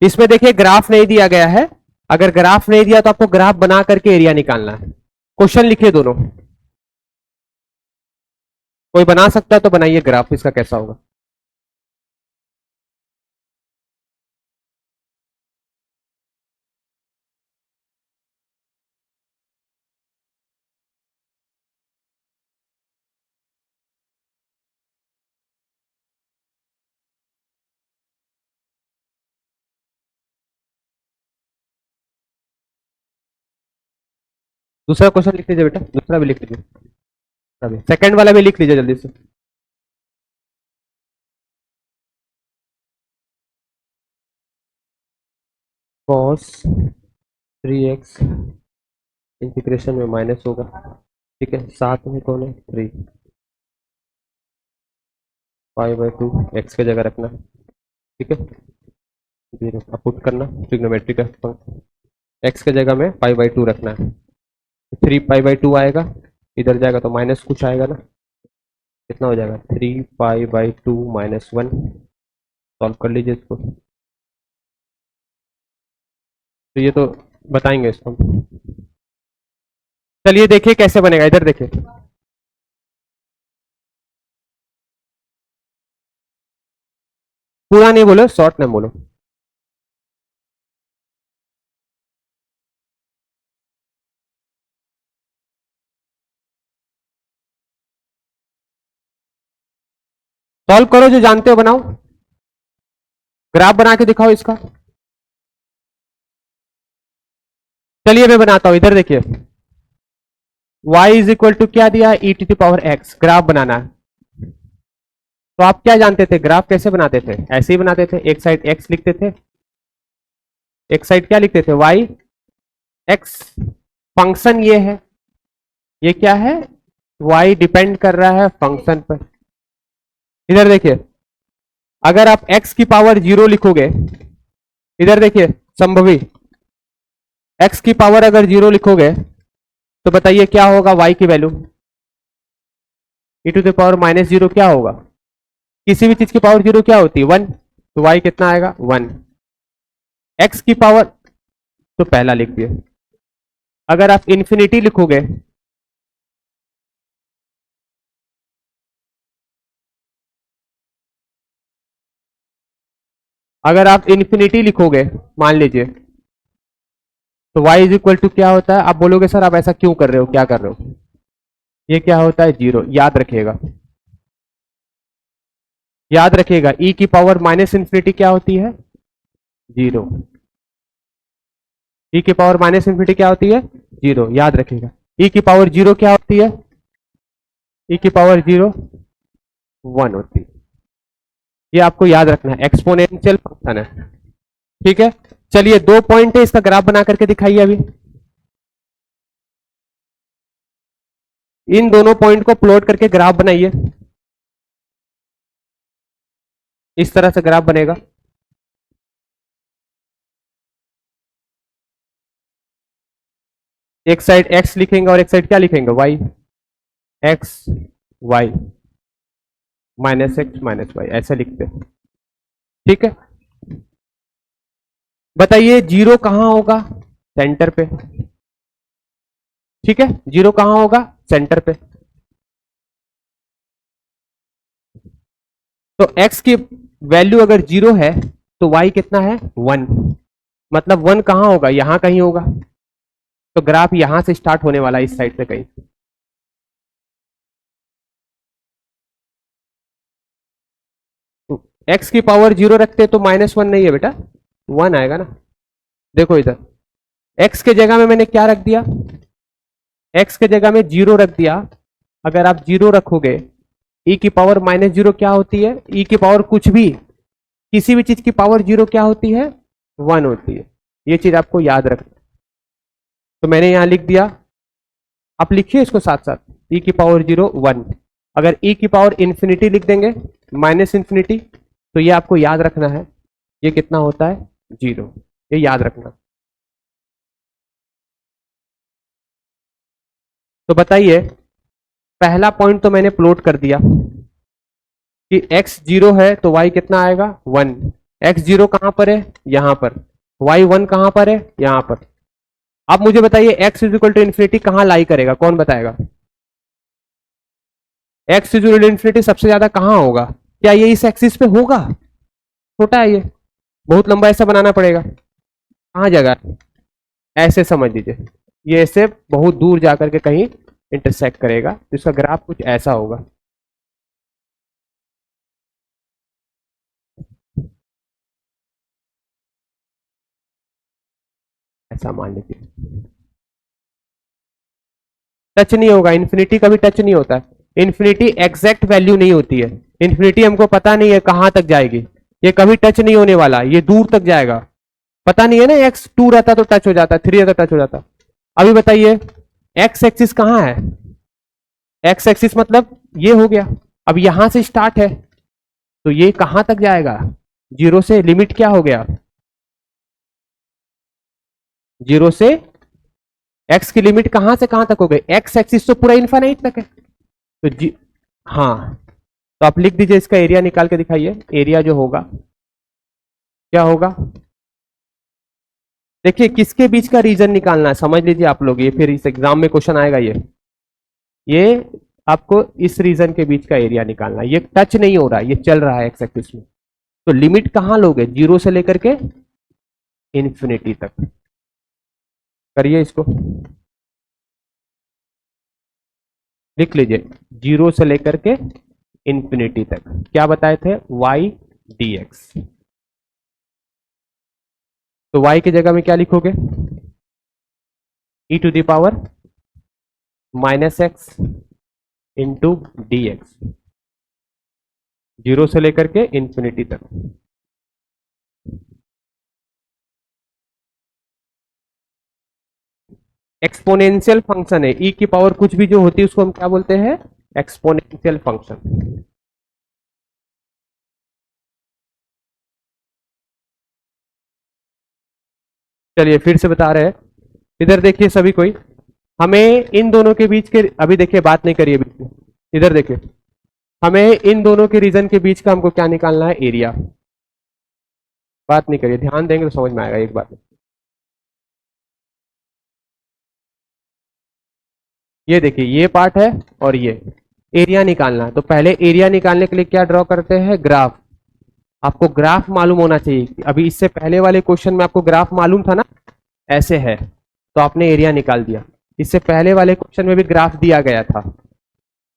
इसमें देखिए ग्राफ नहीं दिया गया है। अगर ग्राफ नहीं दिया तो आपको ग्राफ बना करके एरिया निकालना है। क्वेश्चन लिखिए दोनों। कोई बना सकता है तो बनाइए ग्राफ, इसका कैसा होगा। दूसरा क्वेश्चन लिख लीजिए बेटा, दूसरा भी लिख लीजिए। अभी सेकंड वाला भी लिख लीजिए जल्दी से। cos 3x इंटीग्रेशन में माइनस होगा। ठीक है, साथ में कौन है? 3 π/2 एक्स की जगह रखना। ठीक है, 0 अब पुट करना ट्रिग्नोमेट्री का फंक्शन। एक्स की जगह में π/2 रखना है। 3 π/2 आएगा, इधर जाएगा तो माइनस कुछ आएगा ना। कितना हो जाएगा? 3 π/2 - 1। सॉल्व कर लीजिए इसको। तो ये तो बताएंगे इसको। चलिए देखिए कैसे बनेगा, इधर देखिए। पूरा नहीं बोलो, शॉर्ट नाम बोलो। सॉल्व करो, जो जानते हो बनाओ। ग्राफ बना के दिखाओ इसका। चलिए मैं बनाता हूं, इधर देखिए। y इज इक्वल टू क्या दिया है? e⁻x। ग्राफ बनाना है। तो आप क्या जानते थे, ग्राफ कैसे बनाते थे? ऐसे ही बनाते थे, एक साइड x लिखते थे, एक साइड क्या लिखते थे? y x। फंक्शन ये है, ये क्या है? y डिपेंड कर रहा है फंक्शन पर। इधर देखिए, अगर आप x की पावर 0 लिखोगे, इधर देखिए संभवी, x की पावर अगर 0 लिखोगे तो बताइए क्या होगा y की वैल्यू? e⁻−0 क्या होगा? किसी भी चीज की पावर 0 क्या होती है? 1। तो y कितना आएगा? 1। x की पावर तो पहला लिख दिया। अगर आप इंफिनिटी लिखोगे, अगर आप इंफिनिटी लिखोगे मान लीजिए, तो y इज इक्वल टू क्या होता है? आप बोलोगे सर आप ऐसा क्यों कर रहे हो, क्या कर रहे हो? ये क्या होता है? 0। याद रखिएगा, याद रखिएगा, e की पावर माइनस इंफिनिटी क्या होती है? 0। e की पावर माइनस इंफिनिटी क्या होती है? 0। याद रखिएगा, e की पावर 0 क्या होती है? e की पावर 0 1 होती है। ये आपको याद रखना है, एक्सपोनेंशियल फंक्शन है। ठीक है, चलिए 2 पॉइंट है, इसका ग्राफ बना करके दिखाइए अभी। इन दोनों पॉइंट को प्लॉट करके ग्राफ बनाइए। इस तरह से ग्राफ बनेगा। एक साइड x लिखेंगे और एक साइड क्या लिखेंगे? y। x y minus x minus y, ऐसे लिखते हैं। ठीक है, बताइए 0 कहां होगा? सेंटर पे। ठीक है, 0 कहां होगा? सेंटर पे। तो x की वैल्यू अगर 0 है तो y कितना है? 1। मतलब 1 कहां होगा? यहां कहीं होगा। तो ग्राफ यहां से स्टार्ट होने वाला है, इस साइड से कहीं। तो x की पावर 0 रखते तो -1 नहीं है बेटा, 1 आएगा ना। देखो इधर x के जगह में मैंने क्या रख दिया? x के जगह में 0 रख दिया। अगर आप 0 रखोगे, e की पावर -0 क्या होती है? e की पावर कुछ भी, किसी भी चीज की पावर 0 क्या होती है? 1 होती है। ये चीज आपको याद रखना। तो मैंने यहां लिख दिया, आप लिखिए इसको साथ साथ, e की पावर 0 1। अगर e की पावर इंफिनिटी लिख देंगे, माइनस इंफिनिटी, तो ये आपको याद रखना है, ये कितना होता है? 0। ये याद रखना। तो बताइए, पहला पॉइंट तो मैंने प्लॉट कर दिया कि x 0 है तो y कितना आएगा? 1। x 0 कहां पर है? यहां पर। y 1 कहां पर है? यहां पर। अब मुझे बताइए x is equal to infinity कहां लाई करेगा? कौन बताएगा? x is equal to infinity सबसे ज्यादा कहां होगा? क्या ये इस एक्सिस पे होगा? छोटा है ये, बहुत लंबा ऐसा बनाना पड़ेगा। कहां जगह? ऐसे समझ लीजिए, ये ऐसे बहुत दूर जाकर के कहीं इंटरसेक्ट करेगा, तो इसका ग्राफ कुछ ऐसा होगा। ऐसा मान लीजिए, टच नहीं होगा। इन्फिनिटी कभी टच नहीं होता है। इन्फिनिटी एग्जैक्ट वैल्यू नहीं होती है। इन्फिनिटी हमको पता नहीं है कहां तक जाएगी, ये कभी टच नहीं होने वाला, ये दूर तक जाएगा। पता नहीं है ना, एक्स 2 रहता तो टच हो जाता, 3 रहता टच हो जाता। अभी बताइए एक्स एक्सिस कहां है? एक्स एक्सिस मतलब ये हो गया। अब यहां से स्टार्ट है तो ये कहां तक जाएगा? 0 से। लिमिट क्या हो गया? 0 से एक्स की लिमिट कहां से कहां तक हो गई? एक्स एक्सिस तो पूरा इन्फाइनाइट तक है। तो जी हाँ, तो आप लिख दीजिए, इसका एरिया निकाल के दिखाइए। एरिया जो होगा क्या होगा? देखिए किसके बीच का रीजन निकालना है, समझ लीजिए आप लोग, ये फिर इस एग्जाम में क्वेश्चन आएगा। ये आपको इस रीजन के बीच का एरिया निकालना है। ये टच नहीं हो रहा है, ये चल रहा है एक्स एक्सिस में। तो लिमिट कहां लोगे? 0 से लेकर के इन्फिनिटी तक। करिए इसको, लिख लीजिए, 0 से लेकर के इन्फिनिटी तक। क्या बताए थे? y dx। तो y की जगह में क्या लिखोगे? e to the power -x into d x, 0 से लेकर के इन्फिनिटी तक। एक्सपोनेंशियल फंक्शन है, e की पावर कुछ भी जो होती है उसको हम क्या बोलते हैं? Exponential function. चलिए फिर से बता रहे हैं, इधर देखिए सभी कोई, हमें इन दोनों के बीच के, अभी देखिए बात नहीं करिए बीच में, इधर देखिए, हमें इन दोनों के रीजन के बीच का हमको क्या निकालना है? एरिया। बात नहीं करिए, ध्यान देंगे तो समझ में आएगा एक बात। ये देखिए, ये पार्ट है और ये एरिया निकालना है। तो पहले एरिया निकालने के लिए क्या ड्रॉ करते हैं? ग्राफ। आपको ग्राफ मालूम होना चाहिए। अभी इससे पहले वाले क्वेश्चन में आपको ग्राफ मालूम था ना, ऐसे है। तो आपने एरिया निकाल दिया। इससे पहले वाले क्वेश्चन में भी ग्राफ दिया गया था,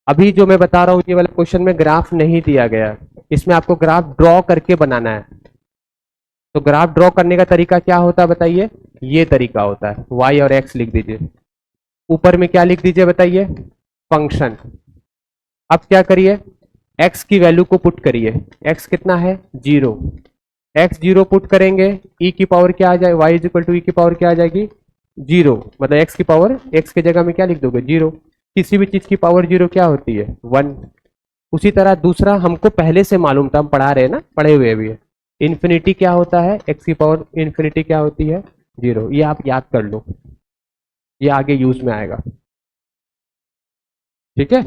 अभी जो मैं बता रहा हूं ये वाले क्वेश्चन में ग्राफ नहीं दिया गया, इसमें आपको ग्राफ ड्रॉ करके बनाना है। तो ग्राफ ड्रॉ करने का तरीका क्या होता है बताइए, ये तरीका होता है, y और x लिख दीजिए, ऊपर में क्या लिख दीजिए बताइए, फंक्शन। अब क्या करिए, x की वैल्यू को पुट करिए, x कितना है 0, x 0 पुट करेंगे, e की पावर क्या आ जाए, y is equal to e की पावर क्या आ जाएगी 0, मतलब x की पावर, x की जगह में क्या लिख दोगे 0, किसी भी चीज की पावर 0 क्या होती है 1। उसी तरह दूसरा हमको पहले से मालूम था, हम पढ़ा रहे हैं ना, पढ़े हुए भी है, इन्फिनिटी क्या होता है, x की पावर इन्फिनिटी क्या होती है 0, ये आप याद कर लो, ये आगे यूज में आएगा, ठीक है।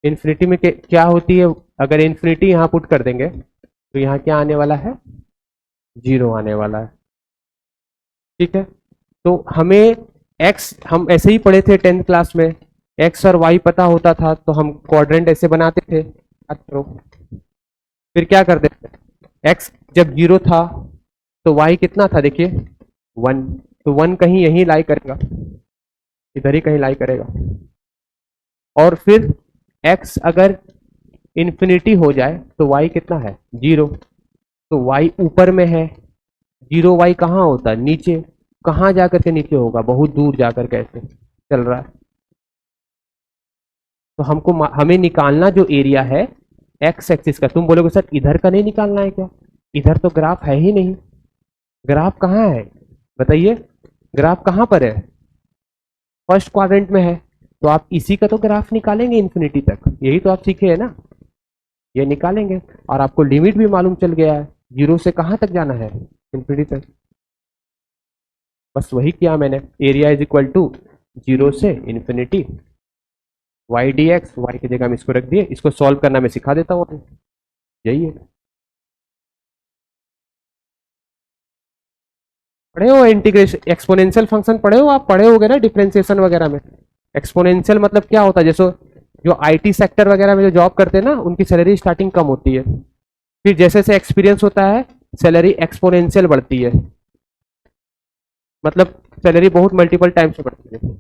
इन्फिनिटी में क्या होती है, अगर इन्फिनिटी यहां पुट कर देंगे तो यहाँ क्या आने वाला है 0 आने वाला है, ठीक है। तो हमें x, हम ऐसे ही पढ़े थे 10th क्लास में, x और y पता होता था तो हम क्वाड्रेंट ऐसे बनाते थे, फिर क्या करते थे, x जब 0 था तो y कितना था देखिए 1, तो 1 कहीं यहीं लाई करेगा, इधर ही कहीं लाई करेगा, और फिर x अगर इन्फिनिटी हो जाए तो y कितना है 0, तो y ऊपर में है, 0y कहाँ होता है नीचे, कहाँ जाकर के नीचे होगा, बहुत दूर जाकर कैसे चल रहा है। तो हमें निकालना जो एरिया है x एक्सिस का, तुम बोलोगे सर इधर का नहीं निकालना है क्या, इधर तो ग्राफ है ही नहीं, ग्राफ कहाँ है बताइए, ग्राफ कहाँ पर है, फर्स्ट क्वाड्रेंट में है, तो आप इसी का तो ग्राफ निकालेंगे इन्फिनिटी तक, यही तो आप सीखे है ना, ये निकालेंगे, और आपको लिमिट भी मालूम चल गया है, 0 से कहाँ तक जाना है इन्फिनिटी तक, बस वही किया मैंने, एरिया इज इक्वल टू 0 से इन्फिनिटी y dx, y की जगह हम इसको रख दिए, इसको सॉल्व करना मैं सिखा देता हूँ, यही है। पढ़े हो इंटीग्रेशन, एक्सपोनेंशियल फंक्शन पढ़े हो, आप पढ़े होगे ना डिफरेंशिएशन वगैरह में। एक्सपोनेंशियल मतलब क्या होता है, जैसे जो आईटी सेक्टर वगैरह में जो जॉब करते हैं ना, उनकी सैलरी स्टार्टिंग कम होती है, फिर जैसे जैसे एक्सपीरियंस होता है सैलरी एक्सपोनेंशियल बढ़ती है, मतलब सैलरी बहुत मल्टीपल टाइम से बढ़ती है।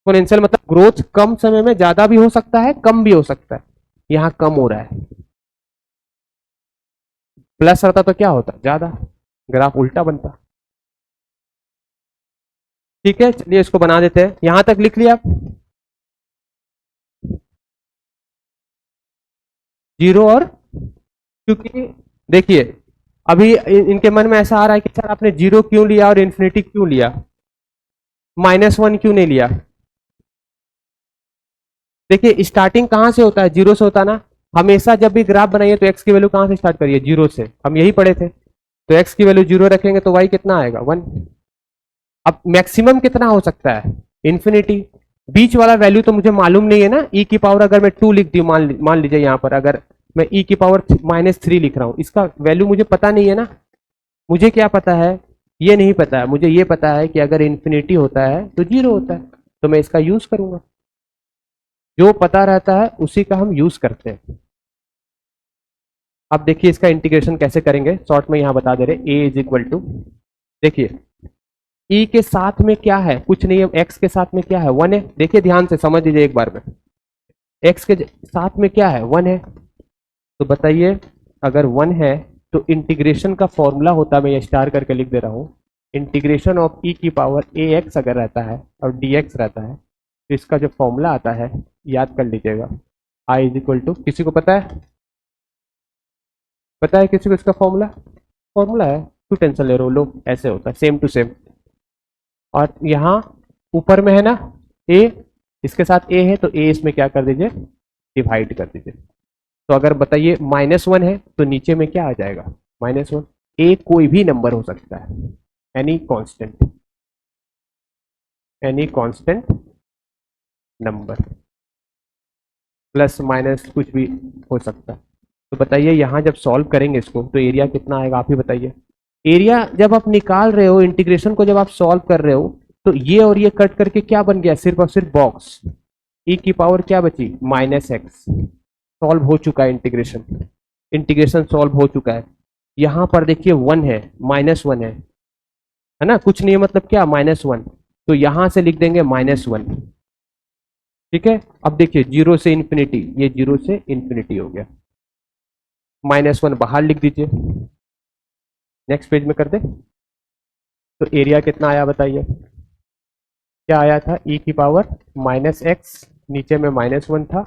एक्सपोनेंशियल मतलब ग्रोथ कम समय में ज्यादा भी हो सकता है, कम भी हो सकता है, यहाँ कम हो रहा है, प्लस रहता तो क्या होता ज्यादा, ग्राफ उल्टा बनता। ठीक है, चलिए इसको बना देते हैं, यहां तक लिख लिया आप, 0 और, क्योंकि देखिए अभी इनके मन में ऐसा आ रहा है कि सर आपने 0 क्यों लिया और इन्फिनिटी क्यों लिया, -1 क्यों नहीं लिया। देखिए स्टार्टिंग कहां से होता है, 0 से होता ना, हमेशा जब भी ग्राफ बनाइए तो x की वैल्यू कहां से स्टार्ट करिए 0 से, हम यही पढ़े थे, तो x की वैल्यू 0 रखेंगे तो y कितना आएगा 1। अब मैक्सिमम कितना हो सकता है इन्फिनिटी, बीच वाला वैल्यू तो मुझे मालूम नहीं है ना, e की पावर अगर मैं 2 लिख दी, मान लीजिए यहाँ पर अगर मैं e की पावर -3 लिख रहा हूँ, इसका वैल्यू मुझे पता नहीं है ना, मुझे क्या पता है, ये नहीं पता है, मुझे ये पता है कि अगर इन्फिनिटी होता है तो 0 होता है, तो मैं इसका यूज करूंगा, जो पता रहता है उसी का हम यूज करते हैं। अब देखिए इसका इंटीग्रेशन कैसे करेंगे, शॉर्ट में यहां बता दे रहे, a इज इक्वल टू, देखिए e के साथ में क्या है, कुछ नहीं है, x के साथ में क्या है 1 है, देखिए ध्यान से समझ लीजिए एक बार में, x के साथ में क्या है 1 है, तो बताइए अगर 1 है तो इंटीग्रेशन का फॉर्मूला होता है, मैं ये स्टार करके लिख दे रहा हूं, इंटीग्रेशन ऑफ e की पावर ax अगर रहता है और dx रहता है, तो इसका जो फॉर्मूला आता है याद कर लीजिएगा, i इज इक्वल टू, किसी को पता है, पता है किसी को इसका फॉर्मूला, फॉर्मूला है, क्यों टेंशन ले रहे हो, लो ऐसे होता है सेम टू सेम, और यहाँ ऊपर में है ना a, इसके साथ a है तो a इसमें क्या कर दीजिए डिवाइड कर दीजिए, तो अगर बताइए -1 है तो नीचे में क्या आ जाएगा -1, a कोई भी नंबर हो सकता है, any constant number, plus minus कुछ भी हो सकता है। तो बताइए यहाँ जब सॉल्व करेंगे इसको तो एरिया कितना आएगा, आप ही बताइए, एरिया जब आप निकाल रहे हो, इंटीग्रेशन को जब आप सॉल्व कर रहे हो, तो ये और ये कट करके क्या बन गया, सिर्फ और सिर्फ बॉक्स, e की पावर क्या बची -x, सॉल्व हो चुका है इंटीग्रेशन, इंटीग्रेशन सॉल्व हो चुका है। यहाँ पर देखिए 1 है, -1 है ना, कुछ नहीं है मतलब क्या -1, तो यहां से लिख देंगे -1। ठीक है, अब देखिए 0 से इन्फिनिटी, ये 0 से इन्फिनिटी हो गया, -1 बाहर लिख दीजिए, नेक्स्ट पेज में कर दे। तो एरिया कितना आया बताइए, क्या आया था, e की पावर -x, नीचे में -1 था,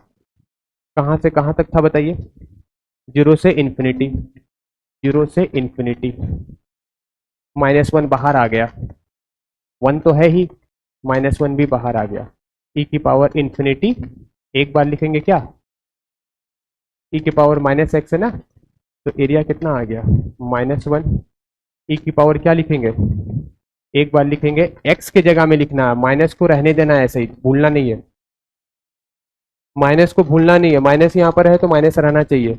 कहां से कहां तक था बताइए, 0 से इन्फिनिटी, 0 से इन्फिनिटी, -1 बाहर आ गया, 1 तो है ही, -1 भी बाहर आ गया, e की पावर इन्फिनिटी, एक बार लिखेंगे क्या, e की पावर -x है ना, तो एरिया कितना आ गया, -1, e की पावर क्या लिखेंगे, एक बार लिखेंगे, x के जगह में लिखना है, माइनस को रहने देना है ऐसे ही, भूलना नहीं है, माइनस को भूलना नहीं है, माइनस यहाँ पर है तो माइनस रहना चाहिए।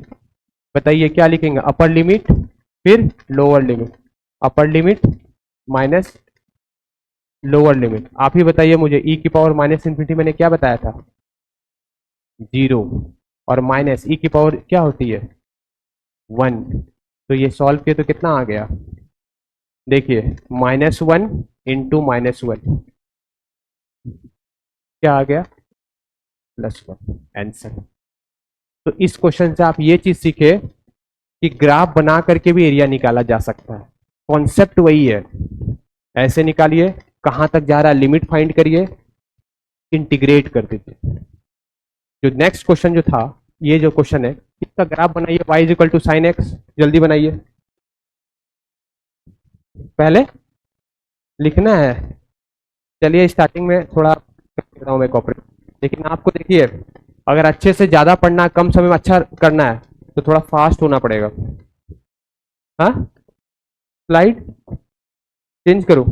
बताइए क्या लिखेंगे, अपर लिमिट फिर lower limit, upper limit minus lower limit, आप ही बताइए मुझे, e की पावर -इन्फिनिटी मैंने क्या बताया था, 0, और माइनस e की पावर क्या होती है, 1, तो ये सॉल्व किए तो कितना आ गया, देखिए -1 इंटू -1, क्या आ गया, +1 आंसर। तो इस क्वेश्चन से आप ये चीज सीखे कि ग्राफ बना करके भी एरिया निकाला जा सकता है, कॉन्सेप्ट वही है, ऐसे निकालिए, कहां तक जा रहा है लिमिट फाइंड करिए, इंटीग्रेट कर दीजिए। जो नेक्स्ट क्वेश्चन जो था, ये जो क्वेश्चन है, इसका ग्राफ बनाइए, y is equal to sine x, जल्दी बनाइए, पहले लिखना है, चलिए स्टार्टिंग में थोड़ा कर देता हूं मैं कॉपरेट, लेकिन आपको देखिए, अगर अच्छे से ज्यादा पढ़ना है, कम समय में अच्छा करना है, तो थोड़ा फास्ट होना पड़ेगा। हाँ, स्लाइड चेंज करो,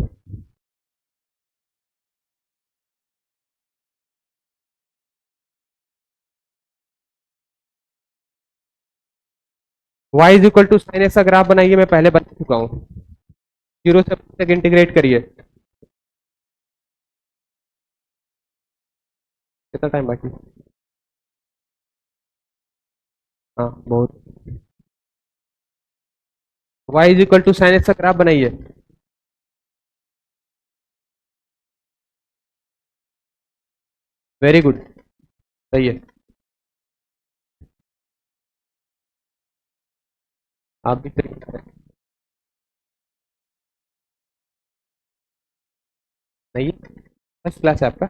y is equal to sine x का ग्राफ बनाइए, मैं पहले बता चुका हूँ, 0 से तक इंटीग्रेट करिए, कितना टाइम बाकी, हाँ बहुत, y is equal to sine x का ग्राफ बनाइए, वेरी गुड, सही है, आप भी सही कर रहे हैं। नहीं, फर्स्ट क्लास है आपका,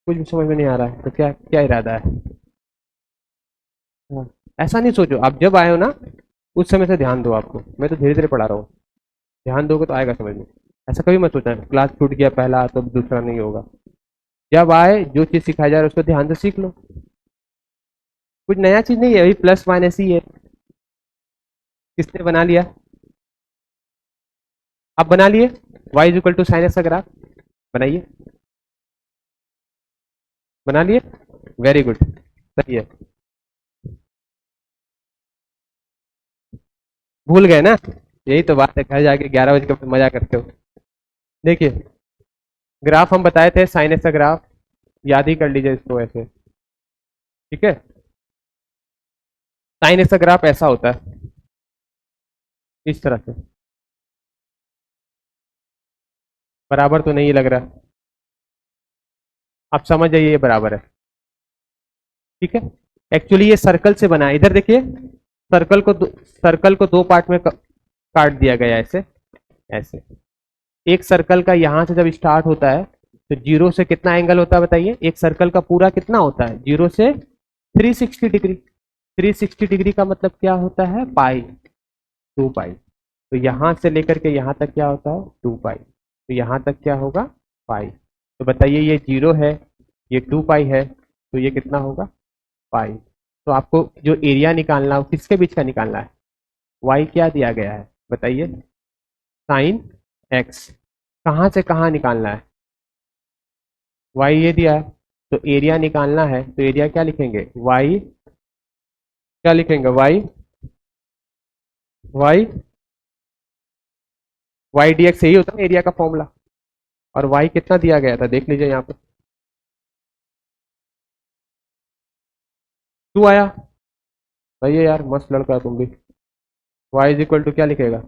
कुछ भी समझ में नहीं आ रहा है, तो क्या क्या इरादा है, हाँ, ऐसा नहीं सोचो, आप जब आए हो ना, उस समय से ध्यान दो, आपको मैं तो धीरे धीरे पढ़ा रहा हूँ, ध्यान दोगे तो आएगा समझ में, ऐसा कभी मत सोचना क्लास छूट गया पहला तो दूसरा नहीं होगा, जब आए जो चीज सिखाया जा रहा है उसको ध्यान से सीख लो, कुछ नया चीज नहीं है, अभी प्लस माइनस ही है, किसने बना लिया, आप बना लिए, y is equal to sine x का ग्राफ बनाइए, बना लिए, वेरी गुड, सही है, भूल गए ना, यही तो बात है, घर जाके 11 बजे का मजा करते हो। देखिए ग्राफ हम बताए थे, साइन एक्स का ग्राफ, याद ही कर लीजिए इसको ऐसे, ठीक है, साइन एक्स का ग्राफ ऐसा होता है, इस तरह से, बराबर तो नहीं लग रहा, आप समझ जाइए ये बराबर है, ठीक है, एक्चुअली ये सर्कल से बना है, इधर देखिए, सर्कल को दो पार्ट में काट दिया गया है, ऐसे ऐसे, एक सर्कल का यहां से जब स्टार्ट होता है, तो 0 से कितना एंगल होता है बताइए, एक सर्कल का पूरा कितना होता है, 0 से 360 डिग्री, 360 डिग्री का मतलब क्या होता है, पाई, 2 पाई, तो यहां से लेकर के यहां तक क्या होता है, 2 पाई, तो यहां तक क्या होगा, पाई, तो बताइए ये 0 है, ये 2 पाई है, तो ये कितना होगा, पाई, तो आपको जो एरिया निकालना है वो किसके बीच का निकालना है, वाई क्या दिया गया है बताइए, साइन एक्स, कहाँ से कहाँ निकालना है, वाई ये दिया है, तो एरिया निकालना है, तो एरिया क्या लिखेंगे, वाई, क्या लिखेंगे, y, y, y d x, यही होता है ना एरिया का फॉर्मूला, और वाई कितना दिया गया था देख लीजिए यहाँ पे, 2 आया, सही है यार, मस्त लड़का है तुम भी, वाई इज इक्वल टू क्या लिखेगा,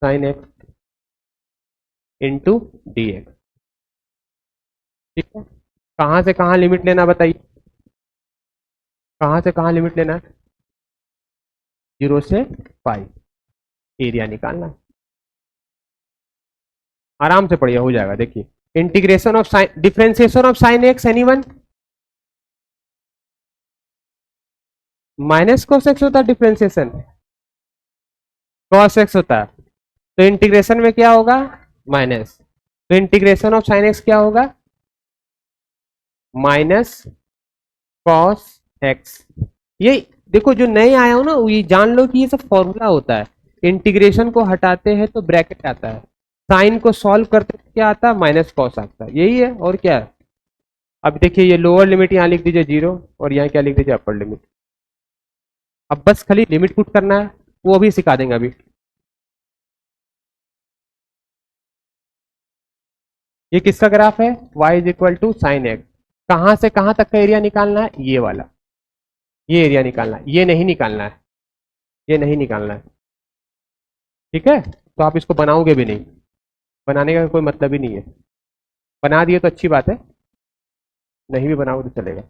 sine x, into d x. ठीक है, कहां से कहां लिमिट लेना बताइए, कहां से कहां लिमिट लेना है, 0 से पाई, एरिया निकालना है। आराम से पढ़िए, हो जाएगा। देखिए, integration of sine, differentiation of sine x, anyone? Minus cos x होता है डिफरेंशिएशन, कॉस एक्स होता है, तो इंटीग्रेशन में क्या होगा, माइनस। तो इंटीग्रेशन ऑफ साइन एक्स क्या होगा, माइनस कॉस एक्स। ये देखो, जो नए आया हो ना, ये जान लो कि ये सब फॉर्मूला होता है। इंटीग्रेशन को हटाते हैं तो ब्रैकेट आता है, साइन को सॉल्व करते हैं क्या आता है, माइनस कॉस आता है, यही है और क्या है। अब देखिए, ये लोअर लिमिट यहाँ लिख दीजिए 0, और यहाँ क्या लिख दीजिए, अपर लिमिट। अब बस खाली लिमिट पुट करना है, वो अभी सिखा देंगे अभी। ये किसका ग्राफ है, y is equal to sine x. कहां से कहां तक का एरिया निकालना है, ये वाला, ये एरिया निकालना है, ये नहीं निकालना है, ये नहीं निकालना है। ठीक है, तो आप इसको बनाओगे भी नहीं, बनाने का कोई मतलब ही नहीं है। बना दिए तो अच्छी बात है, नहीं भी बनाओगे तो चलेगा।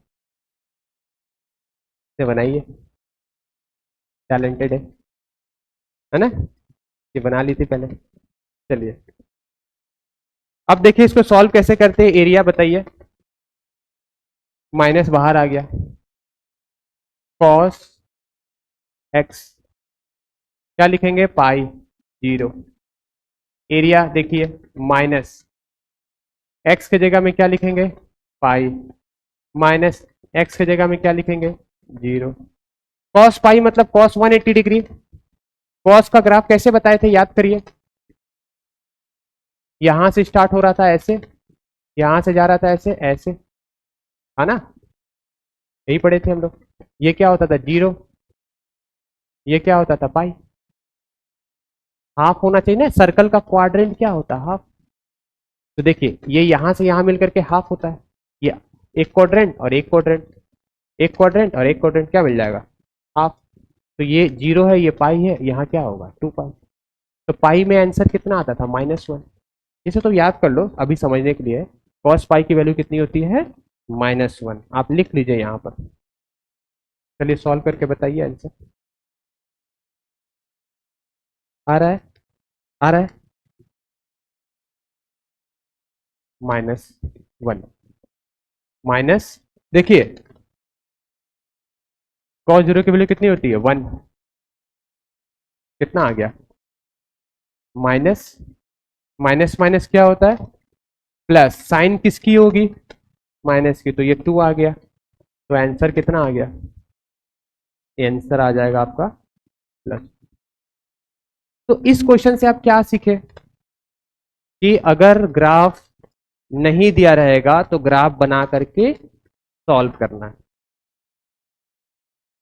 इसे बनाइए, टैलेंटेड है ना, ये बना ली थी पहले। चलिए, अब देखिए इसको सॉल्व कैसे करते हैं, एरिया बताइए। माइनस बाहर आ गया, कॉस एक्स क्या लिखेंगे, पाई 0। एरिया देखिए, माइनस एक्स के जगह में क्या लिखेंगे, पाई, माइनस एक्स के जगह में क्या लिखेंगे, 0। कॉस पाई मतलब कॉस 180 डिग्री। कॉस का ग्राफ कैसे बताए थे, याद करिए। यहां से स्टार्ट हो रहा था ऐसे, यहां से जा रहा था ऐसे ऐसे, है ना, यही पढ़े थे हम लोग। ये क्या होता था, 0, ये क्या होता था, पाई। हाफ होना चाहिए ना, सर्कल का क्वाड्रेंट क्या होता है, हाफ। तो देखिए, ये यहां से यहां मिलकर के हाफ होता है, ये एक क्वाड्रेंट और एक क्वाड्रेंट, एक क्वाड्रेंट और एक क्वाड्रेंट, क्या मिल जाएगा, हाफ। तो ये 0 है, ये पाई है, यहाँ क्या होगा, 2 पाई। तो पाई में आंसर कितना आता था, -1। इसे तो याद कर लो अभी समझने के लिए। कॉस पाई की वैल्यू कितनी होती है, -1। आप लिख लीजिए यहाँ पर। चलिए सॉल्व करके बताइए आंसर। आ रहा है, आ रहा है, -1, माइनस, देखिए कॉस 0 की वैल्यू कितनी होती है, 1। कितना आ गया, माइनस, माइनस माइनस क्या होता है, प्लस। साइन किसकी होगी, माइनस की, तो ये 2 आ गया। तो आंसर कितना आ गया, आंसर आ जाएगा आपका प्लस। तो इस क्वेश्चन से आप क्या सीखे, कि अगर ग्राफ नहीं दिया रहेगा तो ग्राफ बना करके सॉल्व करना है।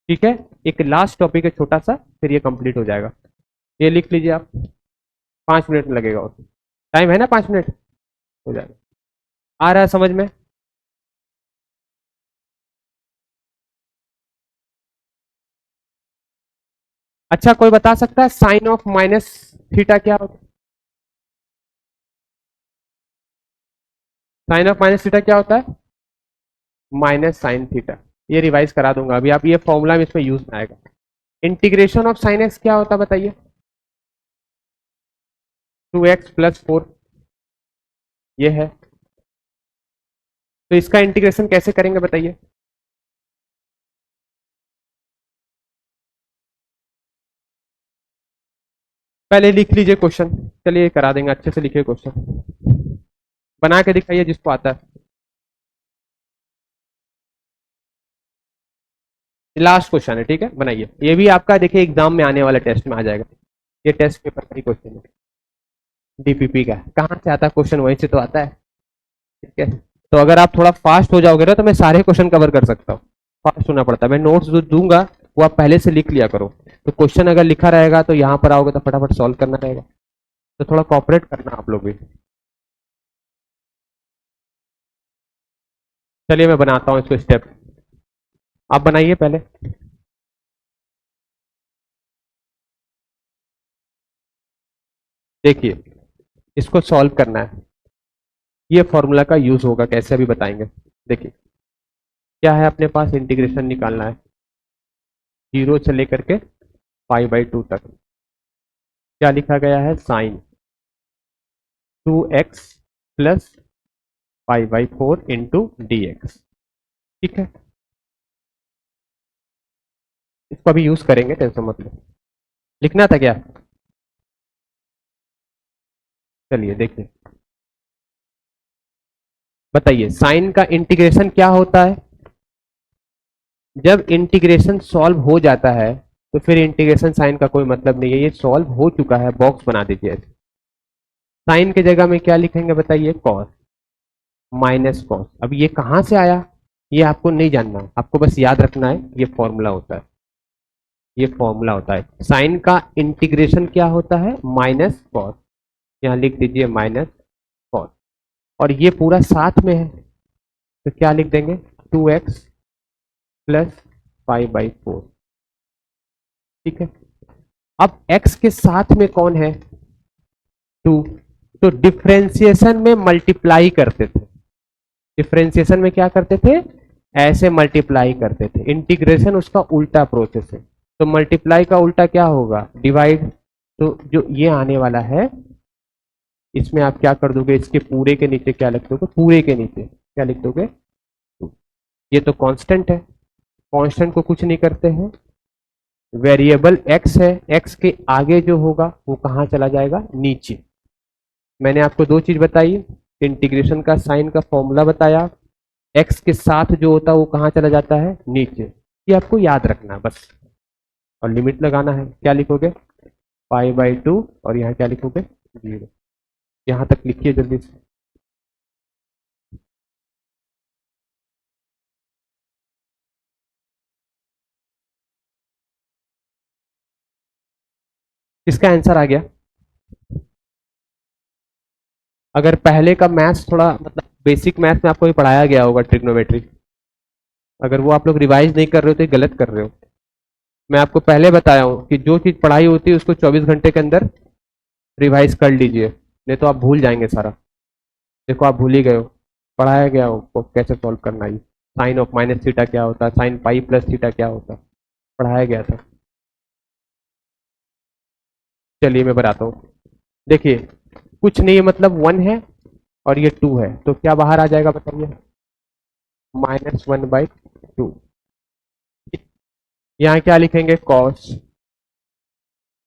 ठीक है, एक लास्ट टॉपिक है छोटा सा, फिर ये कंप्लीट हो जाएगा। ये लिख लीजिए आप, 5 मिनट लगेगा, और टाइम है ना, 5 मिनट हो जाएगा। आ रहा है समझ में, अच्छा कोई बता सकता है साइन ऑफ माइनस थीटा क्या होता है, साइन ऑफ माइनस थीटा क्या होता है, माइनस साइन थीटा। ये रिवाइज करा दूंगा अभी, आप ये फॉर्मूला में इसमें यूज में आएगा। इंटीग्रेशन ऑफ साइन एक्स क्या होता है बताइए, 2x + 4, ये है। तो इसका इंटीग्रेशन कैसे करेंगे बताइए, पहले लिख लीजिए क्वेश्चन। चलिए करा देंगे, अच्छे से लिखिए क्वेश्चन, बना के दिखाइए जिसको आता है। लास्ट क्वेश्चन है, ठीक है, बनाइए। ये भी आपका देखिए एग्जाम में आने वाला टेस्ट में आ जाएगा, ये टेस्ट पेपर का ही क्वेश्चन है, डीपीपी का। कहाँ से आता है क्वेश्चन, वहीं से तो आता है। ठीक है, तो अगर आप थोड़ा फास्ट हो जाओगे ना, तो मैं सारे क्वेश्चन कवर कर सकता हूँ। फास्ट होना पड़ता है, मैं नोट्स जो दूंगा वो आप पहले से लिख लिया करो। तो क्वेश्चन अगर लिखा रहेगा तो यहाँ पर आओगे तो फटाफट सॉल्व करना रहेगा। तो थोड़ा कॉपरेट करना आप लोग भी। चलिए मैं बनाता हूँ इसको स्टेप, आप बनाइए पहले। देखिए, इसको सॉल्व करना है। ये फॉर्मूला का यूज होगा, कैसे अभी बताएंगे। देखिए क्या है, अपने पास इंटीग्रेशन निकालना है 0 से लेकर के π/2 तक। क्या लिखा गया है, sign 2x plus π/4 into dx। ठीक है, इसको अभी यूज करेंगे, टेंशन मत लो। लिखना था क्या, चलिए देखिए, बताइए साइन का इंटीग्रेशन क्या होता है। जब इंटीग्रेशन सॉल्व हो जाता है तो फिर इंटीग्रेशन साइन का कोई मतलब नहीं है, ये सॉल्व हो चुका है, बॉक्स बना दीजिए। साइन के जगह में क्या लिखेंगे बताइए, कॉस, माइनस कॉस। अब ये कहां से आया, ये आपको नहीं जानना, आपको बस याद रखना है ये फॉर्मूला होता है। ये फॉर्मूला होता है, साइन का इंटीग्रेशन क्या होता है, माइनस कॉस। यहां लिख दीजिए माइनस कॉस, और ये पूरा साथ में है तो क्या लिख देंगे, 2x प्लस π/4। ठीक है, अब x के साथ में कौन है, 2, तो डिफ्रेंसिएशन में मल्टीप्लाई करते थे। डिफ्रेंसिएशन में क्या करते थे, ऐसे मल्टीप्लाई करते थे। इंटीग्रेशन उसका उल्टा प्रोसेस है, तो मल्टीप्लाई का उल्टा क्या होगा, डिवाइड। तो जो ये आने वाला है इसमें आप क्या कर दोगे, इसके पूरे के नीचे क्या लिख दोगे, पूरे के नीचे क्या लिख दोगे, ये तो कांस्टेंट है, कांस्टेंट को कुछ नहीं करते हैं, वेरिएबल x है, x के आगे जो होगा वो कहाँ चला जाएगा, नीचे। मैंने आपको दो चीज बताई, इंटीग्रेशन का साइन का फॉर्मूला बताया, x के साथ जो होता है वो कहाँ चला जाता है, नीचे। ये आपको याद रखना है बस, और लिमिट लगाना है। क्या लिखोगे, π/2, और यहाँ क्या लिखोगे, 0। यहाँ तक लिखिए जल्दी से। इसका आंसर आ गया। अगर पहले का मैथ्स थोड़ा मतलब बेसिक मैथ्स में आपको भी पढ़ाया गया होगा ट्रिग्नोमेट्री, अगर वो आप लोग रिवाइज नहीं कर रहे हो तो ये गलत कर रहे हो। मैं आपको पहले बताया हूँ कि जो चीज पढ़ाई होती है उसको 24 घंटे के अंदर रिवाइज कर लीजिए, नहीं तो आप भूल जाएंगे सारा। देखो आप भूल ही गए हो, पढ़ाया गया हो को कैसे सॉल्व करना है, साइन ऑफ माइनस थीटा क्या होता है, साइन पाई प्लस थीटा क्या होता है, पढ़ाया गया था। चलिए मैं बताता हूँ, देखिए कुछ नहीं है, मतलब 1 है और ये 2 है, तो क्या बाहर आ जाएगा बताइए, -1/2। यहाँ क्या लिखेंगे, कॉस,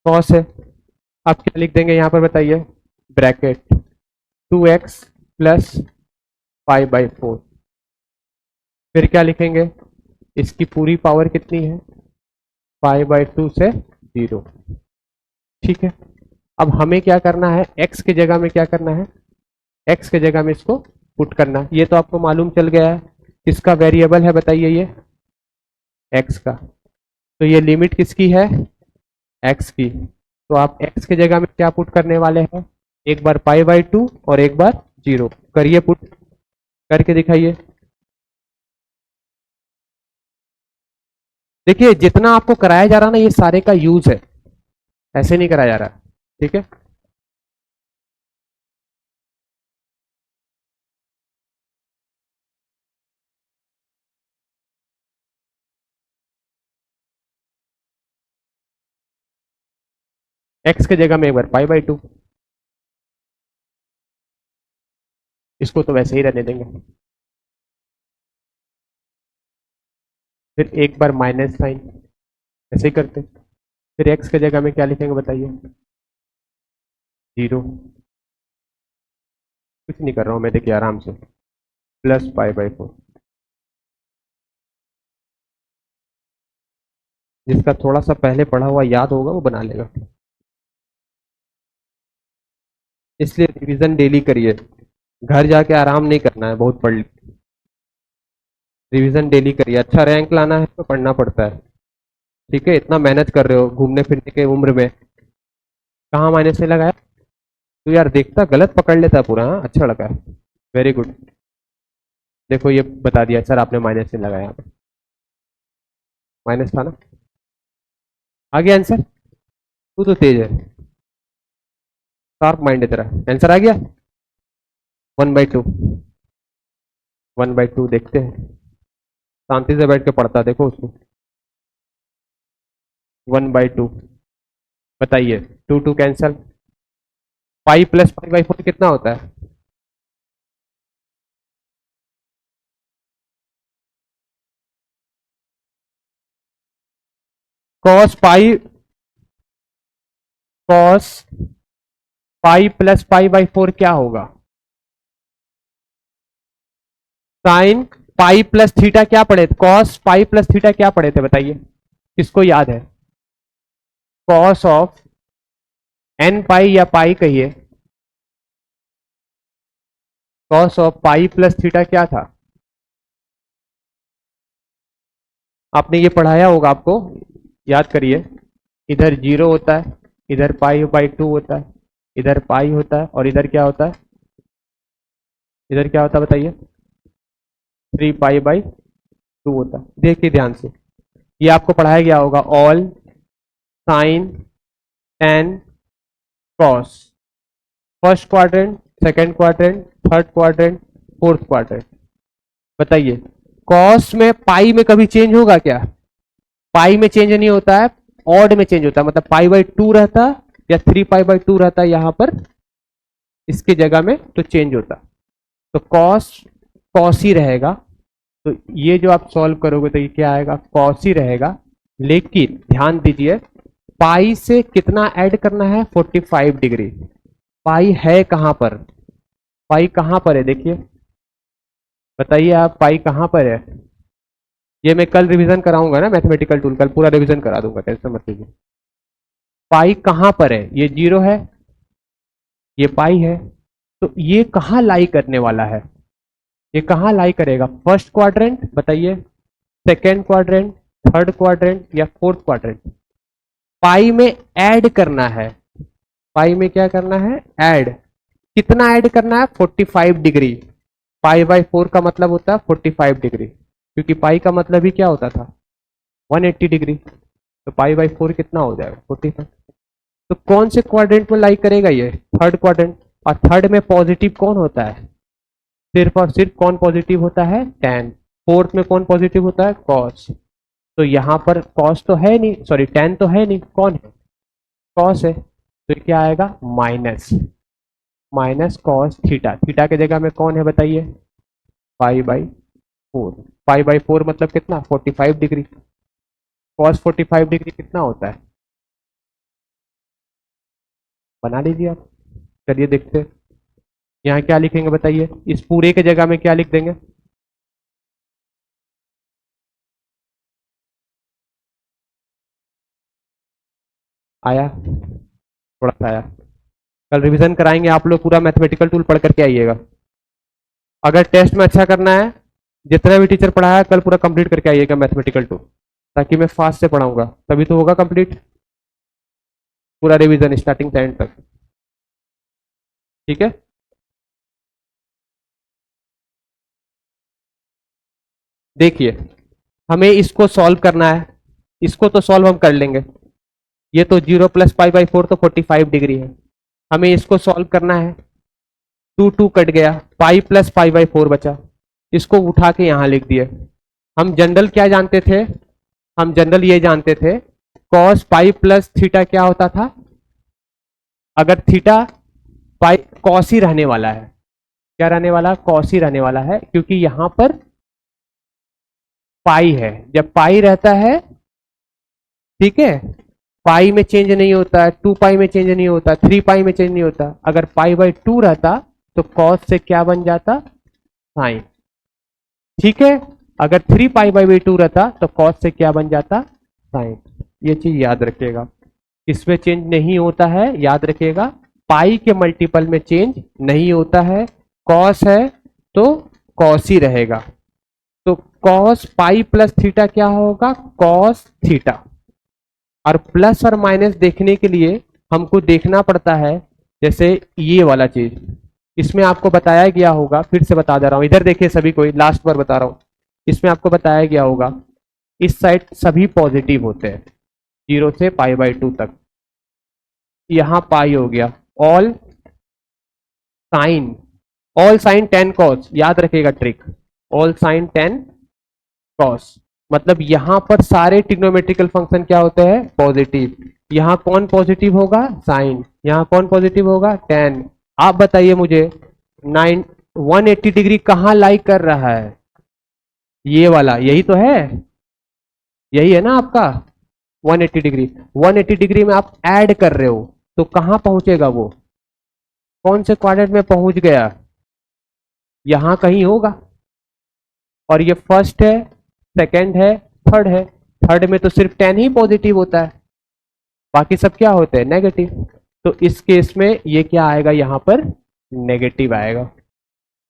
कॉस है। अब क्या लिख देंगे यहाँ पर बताइए, ब्रैकेट 2x प्लस π/4। फिर क्या लिखेंगे, इसकी पूरी पावर कितनी है, π/2 से 0। ठीक है, अब हमें क्या करना है, x के जगह में क्या करना है, x के जगह में इसको पुट करना है। ये तो आपको मालूम चल गया है, किसका वेरिएबल है बताइए, ये x का। तो ये लिमिट किसकी है, x की। तो आप x के जगह में क्या पुट करने वाले हैं, एक बार π/2 और एक बार 0। करिए पुट, करके दिखाइए। देखिए जितना आपको कराया जा रहा ना, ये सारे का यूज है, ऐसे नहीं कराया जा रहा। ठीक है, x के जगह में एक बार π/2, इसको तो वैसे ही रहने देंगे। फिर एक बार माइनस साइन, ऐसे ही करते। फिर x के जगह में क्या लिखेंगे बताइए, 0। कुछ नहीं कर रहा हूं मैं, देखिए आराम से, प्लस π/4। जिसका थोड़ा सा पहले पढ़ा हुआ याद होगा वो बना लेगा, इसलिए रिवीजन डेली करिए, घर जाके आराम नहीं करना है, बहुत पढ़ ली। रिवीजन डेली करिए, अच्छा रैंक लाना है तो पढ़ना पड़ता है। ठीक है, इतना मेहनत कर रहे हो घूमने फिरने के उम्र में, कहाँ माइनस से लगाया, तो यार देखता गलत पकड़ लेता पूरा। हाँ अच्छा लगा, वेरी गुड। देखो ये बता दिया सर आपने माइनस से लगाया, माइनस था ना, आ गया आंसर। तू तो तेज है, शार्प माइंड है तेरा। आंसर आ गया 1/2। 1/2 देखते हैं, शांति से बैठ के पढ़ता देखो उसको। 1/2 बताइए, 2 कैंसल। पाई प्लस पाई/4 कितना होता है? Cos pi, cos pi plus पाई/4 क्या होगा? साइन पाई प्लस थीटा क्या पढ़े थे? कॉस पाई प्लस थीटा क्या पढ़े थे बताइए, किसको याद है? कॉस ऑफ एन पाई या पाई कहिए, cos of pi plus theta क्या था? आपने ये पढ़ाया होगा, आपको याद करिए। इधर 0 होता है, इधर पाई/2 होता है, इधर पाई होता है, और इधर क्या होता है? इधर क्या होता है बताइए? 3 पाई/2 होता है। देखिए ध्यान से, ये आपको पढ़ाया गया होगा। All sine tan cos, first quadrant, second quadrant, third quadrant, fourth quadrant. बताइए, कॉस में पाई में कभी चेंज होगा क्या? पाई में चेंज नहीं होता है, ऑड में चेंज होता है। मतलब पाई/2 रहता या 3 पाई/2 रहता यहाँ पर, इसके जगह में तो चेंज होता। तो कॉस कॉस ही रहेगा। तो ये जो आप सॉल्व करोगे तो ये क्या आएगा? कॉस ही रहेगा। लेकिन ध्यान दीजिए, पाई से कितना ऐड करना है? 45 डिग्री। पाई है कहां पर? पाई कहां पर है देखिए, बताइए आप, पाई कहां पर है? ये मैं कल रिवीजन कराऊंगा ना, मैथमेटिकल टूल, कल पूरा रिवीजन करा दूंगा, टेंशन मत लीजिए। पाई कहां पर है? ये 0 है, ये पाई है। तो ये कहां लाई करने वाला है? ये कहां लाई करेगा? फर्स्ट क्वाड्रेंट बताइए, सेकेंड क्वाड्रेंट, थर्ड क्वाड्रेंट या फोर्थ क्वाड्रेंट? पाई में ऐड करना है। पाई में क्या करना है? ऐड। कितना ऐड करना है? 45 डिग्री। पाई/4 का मतलब होता है 45 डिग्री, क्योंकि पाई का मतलब ही क्या होता था? 180 डिग्री। तो पाई/4 कितना हो जाएगा? 45। तो कौन से क्वाड्रेंट में लाई करेगा ये? Third quadrant. और थर्ड में पॉजिटिव कौन होता है? सिर्फ और सिर्फ कौन पॉजिटिव होता है? टेन। फोर्थ में कौन पॉजिटिव होता है? कॉस। तो यहां पर कॉस तो है नहीं, सॉरी टेन तो है नहीं, कौन है? कॉस है। तो ये क्या आएगा? Minus, minus cos theta. Theta के जगह में कौन है बताइए? पाई/4। पाई/4 मतलब कितना? 45 डिग्री। कॉस 45 डिग्री कितना होता है? बना लीजिए आप। चलिए देखते हैं, यहाँ क्या लिखेंगे बताइए? इस पूरे के जगह में क्या लिख देंगे? आया? थोड़ा सा आया। कल रिवीजन कराएंगे, आप लोग पूरा मैथमेटिकल टूल पढ़ करके आइएगा। अगर टेस्ट में अच्छा करना है, जितना भी टीचर पढ़ाया कल पूरा कंप्लीट करके आइएगा मैथमेटिकल टूल, ताकि मैं फास्ट से पढ़ाऊंगा, तभी तो होगा कंप्लीट पूरा रिवीजन स्टार्टिंग से एंड तक। ठीक है, देखिए हमें इसको सॉल्व करना है। इसको तो सॉल्व हम कर लेंगे, ये तो 0 प्लस पाई/4 तो 45 डिग्री है। हमें इसको सॉल्व करना है। 2 कट गया, पाई प्लस पाई/4 बचा, इसको उठा के यहां लिख दिए। हम जनरल क्या जानते थे? हम जनरल ये जानते थे, कॉस पाई प्लस थीटा क्या होता था? अगर थीटा पाई, कॉस ही रहने वाला है। क्या रहने वाला? कॉस ही रहने वाला है, क्योंकि यहां पर पाई है। जब पाई रहता है, ठीक है, पाई में चेंज नहीं होता है, 2 पाई में चेंज नहीं होता, 3 पाई में चेंज नहीं होता। अगर पाई/2 रहता तो कॉस से क्या बन जाता? साइन। ठीक है, अगर 3 पाई/2 रहता तो कॉस से क्या बन जाता? साइन। ये चीज याद रखिएगा, इसमें चेंज नहीं होता है, याद रखिएगा। पाई के मल्टीपल में चेंज नहीं होता है। कॉस है तो कॉस ही रहेगा। तो कॉस पाई प्लस थीटा क्या होगा? Cos theta. और प्लस और माइनस देखने के लिए हमको देखना पड़ता है, जैसे ये वाला चीज इसमें आपको बताया गया होगा, फिर से बता दे रहा हूं, इधर देखिए सभी कोई, लास्ट बार बता रहा हूं। इसमें आपको बताया गया होगा, इस साइड सभी पॉजिटिव होते हैं 0 से पाई/2 तक। यहां पाई हो गया, all sine, all sine 10 cos, याद रखिएगा ट्रिक, ऑल साइन 10 कॉस, मतलब यहां पर सारे ट्रिग्नोमेट्रिकल फंक्शन क्या होते हैं, पॉजिटिव। यहां कौन पॉजिटिव होगा, साइन, यहां कौन पॉजिटिव होगा, 10। आप बताइए मुझे 180 डिग्री कहां लाई कर रहा है, ये वाला, यही तो है, यही है ना आपका 180 डिग्री। 180 डिग्री में आप ऐड कर रहे हो तो कहां पहुंचेगा वो, कौन से क्वाड्रेंट में पहुंच गया, यहां कहीं होगा। और ये फर्स्ट है, सेकंड है, थर्ड है, थर्ड में तो सिर्फ 10 ही पॉजिटिव होता है, बाकी सब क्या होते हैं, नेगेटिव। तो इस केस में ये क्या आएगा, यहां पर नेगेटिव आएगा,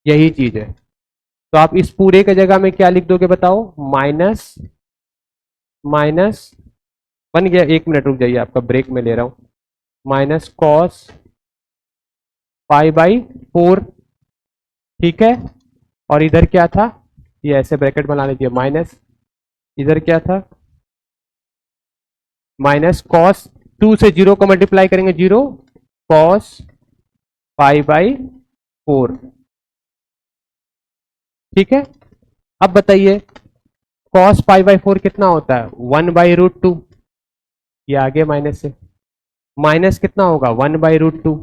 यही चीज है। तो आप इस पूरे के जगह में क्या लिख दोगे बताओ, माइनस माइनस, बन गया, 1 मिनट रुक जाइए, आपका ब्रेक में ले रहा हूं, माइनस कॉस π/4, ठीक है। और इधर क्या था, ये ऐसे ब्रैकेट बना लीजिए, माइनस, इधर क्या था, माइनस कॉस, 2 से 0 को मल्टीप्लाई करेंगे 0, कॉस π/4, ठीक है। अब बताइए कॉस π/4 कितना होता है, 1/√2, ये आगे माइनस से, माइनस कितना होगा 1/√2,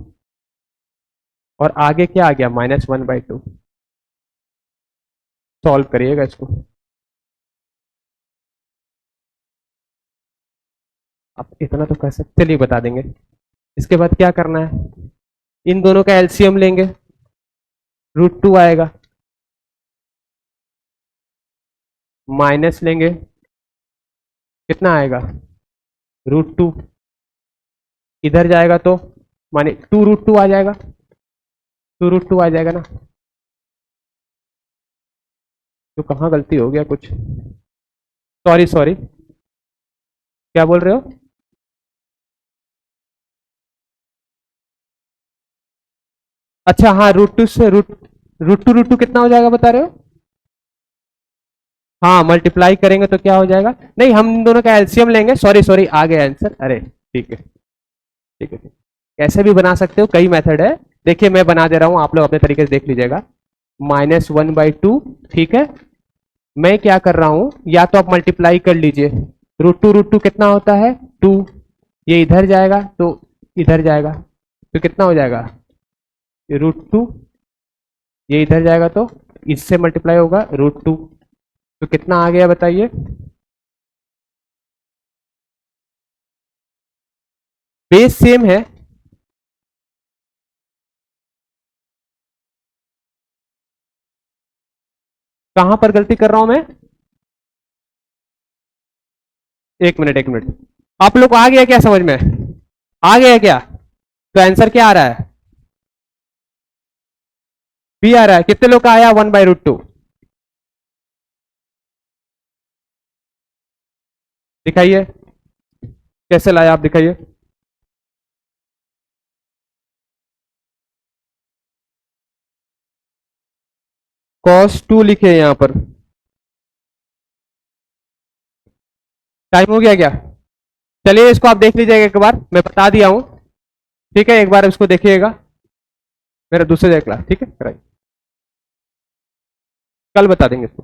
और आगे क्या आ गया, -1/2। सॉल्व करिएगा इसको, आप इतना तो कर सकते, चलिए बता देंगे। इसके बाद क्या करना है, इन दोनों का एलसीएम लेंगे, √2 आएगा, माइनस लेंगे, कितना आएगा, √2, इधर जाएगा तो माने 2√2 आ जाएगा, 2√2 आ जाएगा ना। तो कहाँ गलती हो गया कुछ, सॉरी सॉरी, क्या बोल रहे हो, अच्छा हाँ, √2 से √2 कितना हो जाएगा बता रहे हो, हाँ मल्टीप्लाई करेंगे तो क्या हो जाएगा, नहीं हम इन दोनों का एलसीएम लेंगे, सॉरी सॉरी आ गया आंसर, अरे ठीक है ठीक है, कैसे भी बना सकते हो, कई मेथड है, देखिए मैं बना दे रहा हूं, आप लोग अपने तरीके से देख लीजिएगा, -1/2, ठीक है। मैं क्या कर रहा हूं, या तो आप मल्टीप्लाई कर लीजिए, √2 कितना होता है 2, ये इधर जाएगा तो इधर जाएगा, तो कितना हो जाएगा, √2, ये इधर जाएगा तो इससे मल्टीप्लाई होगा √2, तो कितना आ गया बताइए, बेस सेम है, कहां पर गलती कर रहा हूं मैं, 1 मिनट 1 मिनट, आप लोग को आ गया क्या समझ में, आ गया क्या, तो आंसर क्या आ रहा है, बी आ रहा है, कितने लोग का आया 1/√2, दिखाइए कैसे लाया आप, दिखाइए, cos 2 लिखे यहां पर, टाइम हो गया क्या, चलिए इसको आप देख लीजिएगा एक बार, मैं बता दिया हूं, ठीक है, एक बार इसको देखिएगा, मेरा दूसरे क्लास, ठीक है, कराइए, कल बता देंगे इसको।